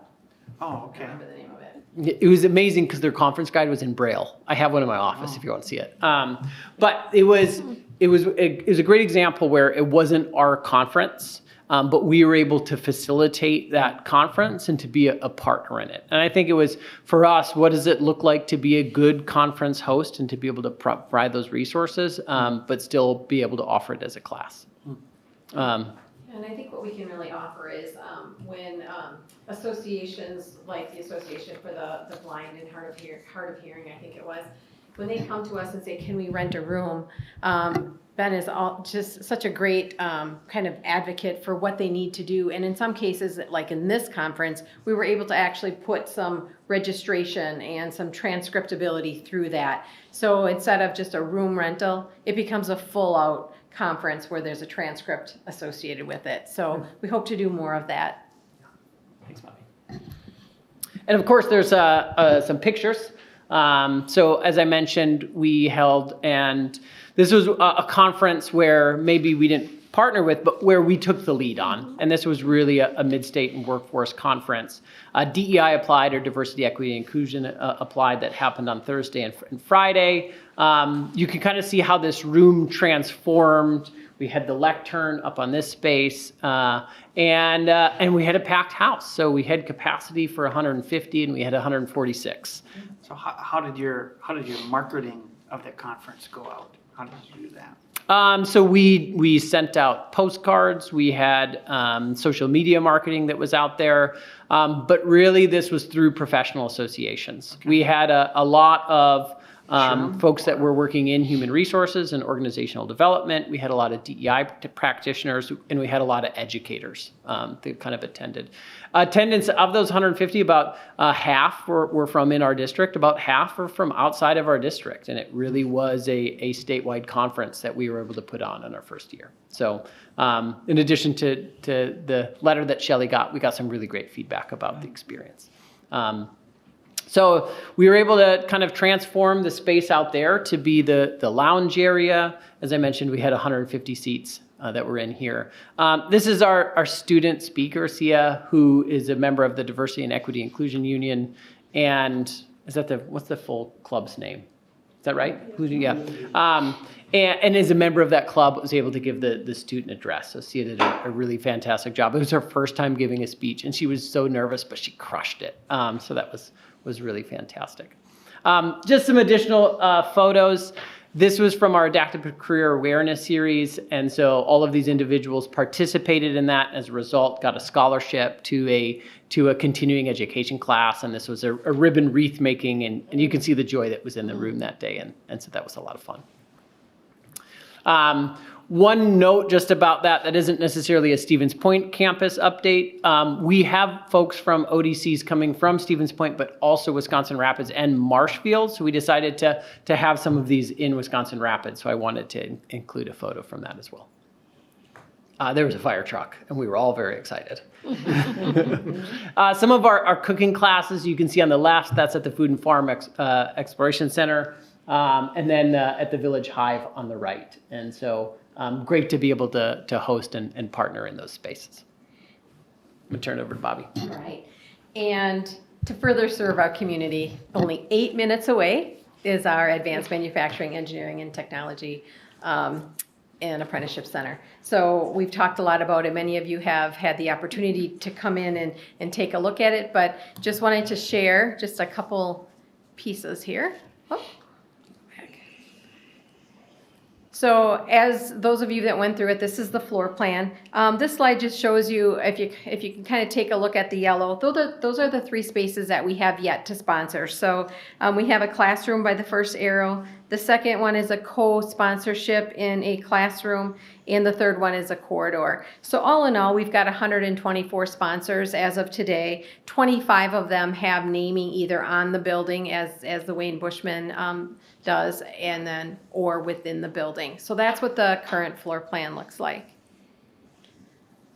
Oh, I okay. don't remember the name of it. It was amazing because their conference guide was in Braille. I have one in my office if you want to see it. But it was a great example where it wasn't our conference, but we were able to facilitate that conference and to be a partner in it. And I think it was, for us, what does it look like to be a good conference host and to be able to provide those resources, but still be able to offer it as a class. And I think what we can really offer is when associations, like the Association for the Blind and Hard of Hearing, I think it was, when they come to us and say, can we rent a room? Ben is just such a great kind of advocate for what they need to do. And in some cases, like in this conference, we were able to actually put some registration and some transcriptability through that. So instead of just a room rental, it becomes a full out conference where there's a transcript associated with it. So we hope to do more of that. Thanks, Bobby. And of course, there's some pictures. So as I mentioned, we held, and this was a conference where maybe we didn't partner with, but where we took the lead on. And this was really a mid-state and workforce conference. DEI applied, or Diversity, Equity, and Inclusion applied, that happened on Thursday and Friday. You can kind of see how this room transformed. We had the lectern up on this space, and we had a packed house. So we had capacity for 150, and we had 146. So how did your marketing of the conference go out? How did you do that? So we sent out postcards. We had social media marketing that was out there, but really this was through professional associations. Okay. We had a lot of folks that were working in human resources and organizational development. We had a lot of DEI practitioners, and we had a lot of educators that kind of attended. Attendance of those 150, about half were from in our district, about half were from outside of our district, and it really was a statewide conference that we were able to put on in our first year. So in addition to the letter that Shelley got, we got some really great feedback about the experience. So we were able to kind of transform the space out there to be the lounge area. As I mentioned, we had 150 seats that were in here. This is our student speaker, Sia, who is a member of the Diversity and Equity Inclusion Union. And what's the full club's name? Is that right? Yeah. And as a member of that club, was able to give the student address. So Sia did a really fantastic job. It was her first time giving a speech, and she was so nervous, but she crushed it. So that was really fantastic. Just some additional photos. This was from our Adaptive Career Awareness series, and so all of these individuals participated in that. As a result, got a scholarship to a continuing education class, and this was a ribbon wreath making, and you can see the joy that was in the room that day, and so that was a lot of fun. One note just about that isn't necessarily a Stevens Point campus update. We have folks from ODCs coming from Stevens Point, but also Wisconsin Rapids and Marshfield. So we decided to have some of these in Wisconsin Rapids. So I wanted to include a photo from that as well. There was a fire truck, and we were all very excited. Some of our cooking classes you can see on the left. That's at the Food and Farm Exploration Center, and then at the Village Hive on the right. And so great to be able to host and partner in those spaces. I'm going to turn it over to Bobby. All right. And to further serve our community, only 8 minutes away is our Advanced Manufacturing, Engineering, and Technology and Apprenticeship Center. So we've talked a lot about it. Many of you have had the opportunity to come in and take a look at it, but just wanted to share just a couple pieces here. Oh. So as those of you that went through it, this is the floor plan. This slide just shows you, if you can kind of take a look at the yellow, those are the 3 spaces that we have yet to sponsor. So we have a classroom by the first arrow. The second one is a co-sponsorship in a classroom, and the third one is a corridor. So all in all, we've got 124 sponsors as of today. 25 of them have naming either on the building as the Wayne Bushman does, and then or within the building. So that's what the current floor plan looks like.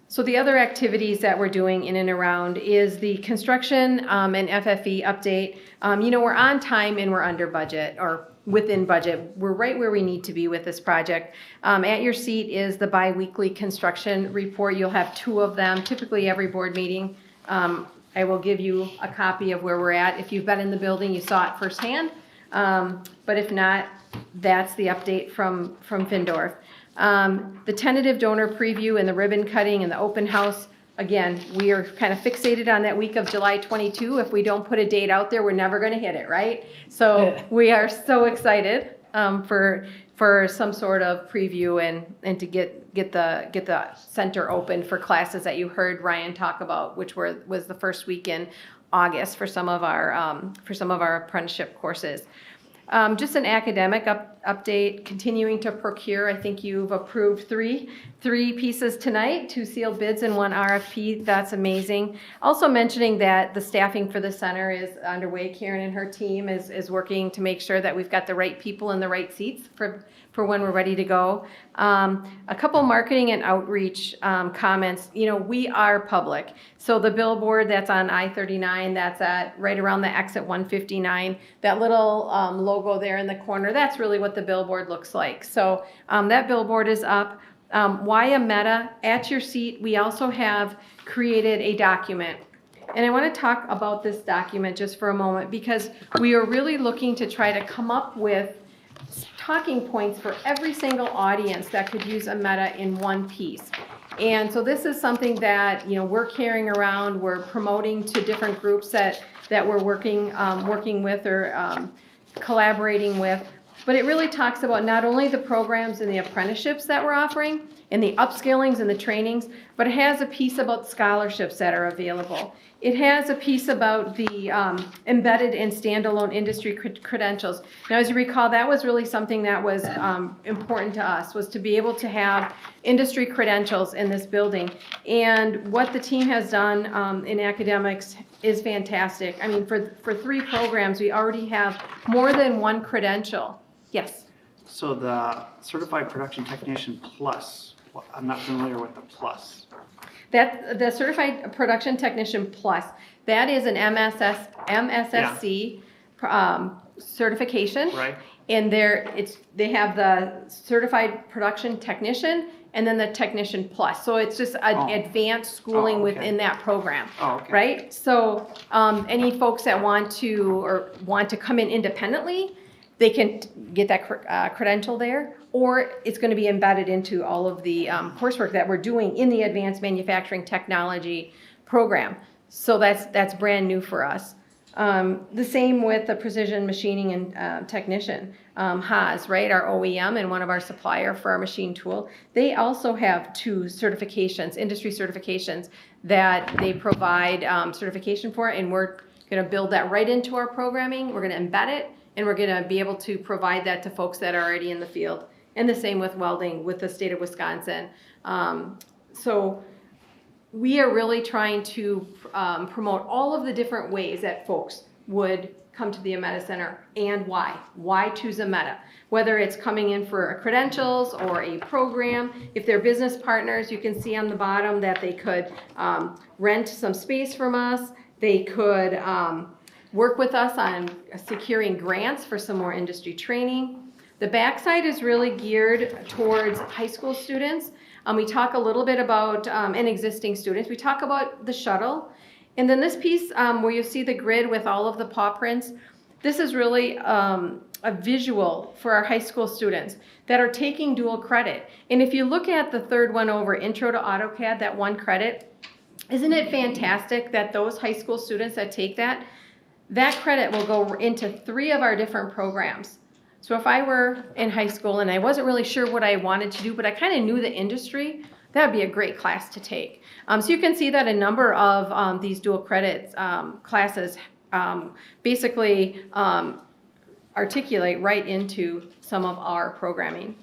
So the other activities that we're doing in and around is the construction and FFE update. We're on time and we're under budget or within budget. We're right where we need to be with this project. At your seat is the biweekly construction report. You'll have 2 of them, typically every board meeting. I will give you a copy of where we're at. If you've been in the building, you saw it firsthand. But if not, that's the update from Findorff. The tentative donor preview and the ribbon cutting and the open house, again, we are kind of fixated on that week of July 22. If we don't put a date out there, we're never going to hit it, right? So we are so excited for some sort of preview and to get the center open for classes that you heard Ryan talk about, which was the first week in August for some of our apprenticeship courses. Just an academic update, continuing to procure. I think you've approved three pieces tonight, 2 sealed bids and 1 RFP. That's amazing. Also mentioning that the staffing for the center is underway. Karen and her team is working to make sure that we've got the right people in the right seats for when we're ready to go. A couple marketing and outreach comments. We are public. So the billboard that's on I-39, that's at right around the exit 159, that little logo there in the corner, that's really what the billboard looks like. So that billboard is up. Why a Meta? At your seat, we also have created a document. And I want to talk about this document just for a moment because we are really looking to try to come up with talking points for every single audience that could use a Meta in one piece. And so this is something that we're carrying around, we're promoting to different groups that we're working with or collaborating with. But it really talks about not only the programs and the apprenticeships that we're offering and the upskillings and the trainings, but it has a piece about scholarships that are available. It has a piece about the embedded and standalone industry credentials. Now, as you recall, that was really something that was important to us, was to be able to have industry credentials in this building. And what the team has done in academics is fantastic. I mean, for 3 programs, we already have more than 1 credential. Yes? So the Certified Production Technician Plus, I'm not familiar with the plus. That the Certified Production Technician Plus, that is an MSSC certification. Right. And they have the Certified Production Technician and then the Technician Plus. So it's just advanced schooling within that program. Oh, okay. Right? So any folks that want to come in independently, they can get that credential there, or it's going to be embedded into all of the coursework that we're doing in the Advanced Manufacturing Technology program. So that's brand new for us. The same with the Precision Machining and Technician, Haas, right, our OEM and one of our supplier for our machine tool. They also have 2 certifications, industry certifications, that they provide certification for, and we're going to build that right into our programming. We're going to embed it, and we're going to be able to provide that to folks that are already in the field. And the same with welding with the state of Wisconsin. So we are really trying to promote all of the different ways that folks would come to the Ameta Center and why. Why choose Ameta? Whether it's coming in for credentials or a program. If they're business partners, you can see on the bottom that they could rent some space from us. They could work with us on securing grants for some more industry training. The backside is really geared towards high school students. We talk a little bit about and existing students. We talk about the shuttle. And then this piece where you see the grid with all of the paw prints, this is really a visual for our high school students that are taking dual credit. And if you look at the third one over, Intro to AutoCAD, that 1 credit, isn't it fantastic that those high school students that take that credit will go into 3 of our different programs. So if I were in high school and I wasn't really sure what I wanted to do, but I kind of knew the industry, that would be a great class to take. So you can see that a number of these dual credits classes basically articulate right into some of our programming.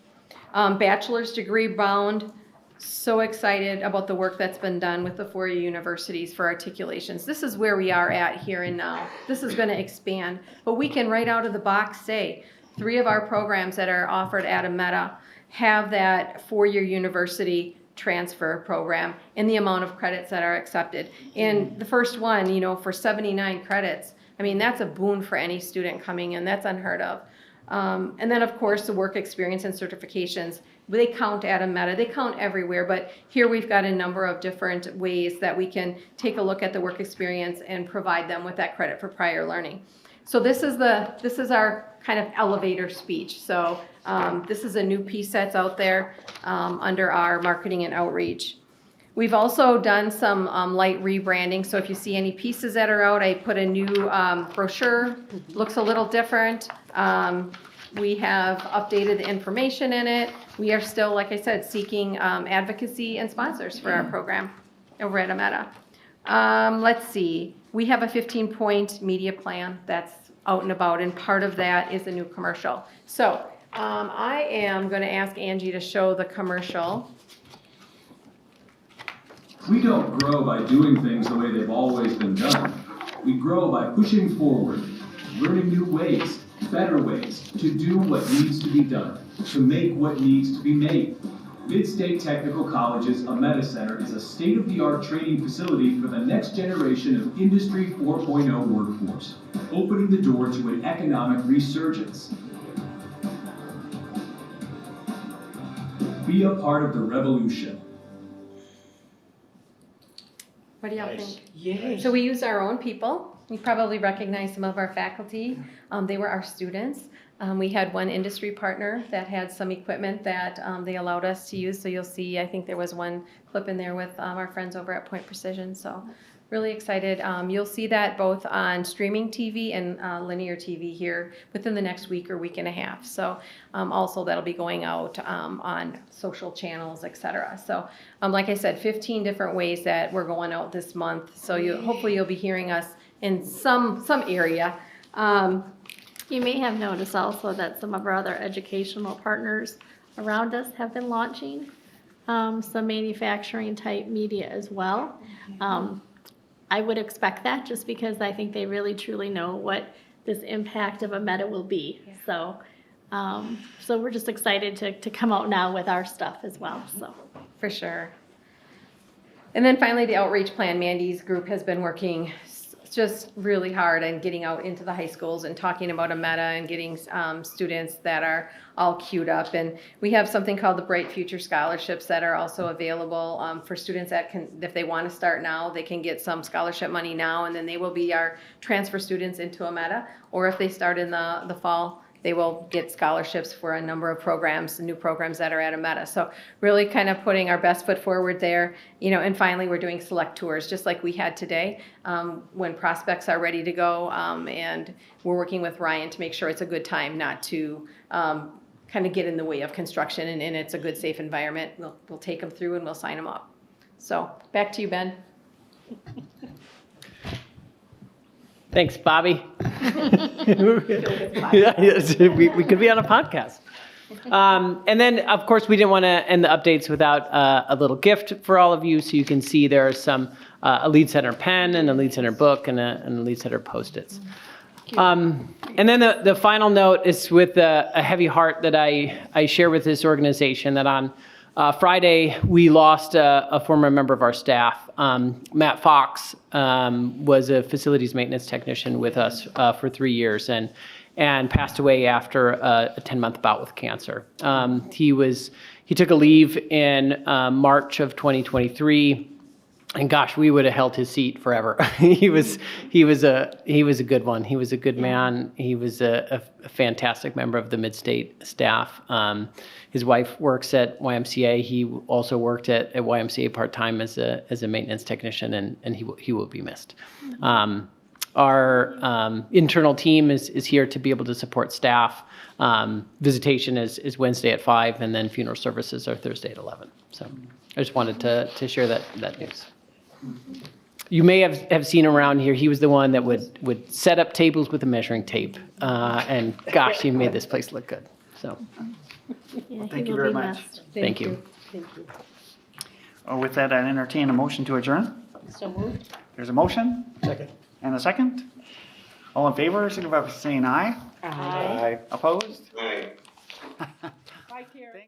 Bachelor's degree bound, so excited about the work that's been done with the 4-year universities for articulations. This is where we are at here and now. This is going to expand, but we can right out of the box say 3 of our programs that are offered at Ameta have that 4-year university transfer program and the amount of credits that are accepted. And the first one, for 79 credits, I mean, that's a boon for any student coming in. That's unheard of. And then, of course, the work experience and certifications, they count at Ameta, they count everywhere, but here we've got a number of different ways that we can take a look at the work experience and provide them with that credit for prior learning. So this is our kind of elevator speech. So this is a new piece that's out there under our marketing and outreach. We've also done some light rebranding. So if you see any pieces that are out, I put a new brochure, looks a little different. We have updated the information in it. We are still, like I said, seeking advocacy and sponsors for our program over at Ameta. Let's see. We have a 15-point media plan that's out and about, and part of that is a new commercial. So I am going to ask Angie to show the commercial. We don't grow by doing things the way they've always been done. We grow by pushing forward, learning new ways, better ways to do what needs to be done, to make what needs to be made. Mid-State Technical College's Ameta Center is a state-of-the-art training facility for the next generation of Industry 4.0 workforce, opening the door to an economic resurgence. Be a part of the revolution. What do y'all think? Yay. So we use our own people. You probably recognize some of our faculty. They were our students. We had one industry partner that had some equipment that they allowed us to use. So you'll see, I think there was one clip in there with our friends over at Point Precision. So really excited. You'll see that both on streaming TV and linear TV here within the next week or week and a half. So also that'll be going out on social channels, etc. So like I said, 15 different ways that we're going out this month. So hopefully you'll be hearing us in some area. You may have noticed also that some of our other educational partners around us have been launching some manufacturing type media as well. I would expect that just because I think they really truly know what this impact of Ameta will be. So we're just excited to come out now with our stuff as well. So For sure. And then finally, the outreach plan. Mandy's group has been working just really hard on getting out into the high schools and talking about Ameta and getting students that are all queued up. And we have something called the Bright Future Scholarships that are also available for students that can, if they want to start now, they can get some scholarship money now, and then they will be our transfer students into Ameta. Or if they start in the fall, they will get scholarships for a number of programs, new programs that are at Ameta. So really kind of putting our best foot forward there, and finally we're doing select tours just like we had today when prospects are ready to go, and we're working with Ryan to make sure it's a good time, not to kind of get in the way of construction, and it's a good, safe environment. We'll take them through and we'll sign them up. So back to you, Ben. Thanks, Bobby. Yeah, yes, we could be on a podcast. And then, of course, we didn't want to end the updates without a little gift for all of you. So you can see there are some a Lead Center pen and a Lead Center book and a Lead Center Post-its. And then the final note is with a heavy heart that I share with this organization that on Friday, we lost a former member of our staff. Matt Fox was a facilities maintenance technician with us for 3 years and passed away after a 10-month bout with cancer. He took a leave in March of 2023. And gosh, we would have held his seat forever. He was a good one. He was a good man. He was a fantastic member of the Mid-State staff. His wife works at YMCA. He also worked at YMCA part-time as a maintenance technician, and he will be missed. Our internal team is here to be able to support staff. Visitation is Wednesday at 5, and then funeral services are Thursday at 11. So I just wanted to share that news. You may have seen around here, he was the one that would set up tables with a measuring tape. And gosh, he made this place look good. So, Yeah, Thank he you will very be much. missed. thank you. Thank you. With that, I entertain a motion to adjourn. So moved. There's a motion Second. and a second. All in favor, signify by saying aye. Aye. Opposed? Aye. Bye, Karen.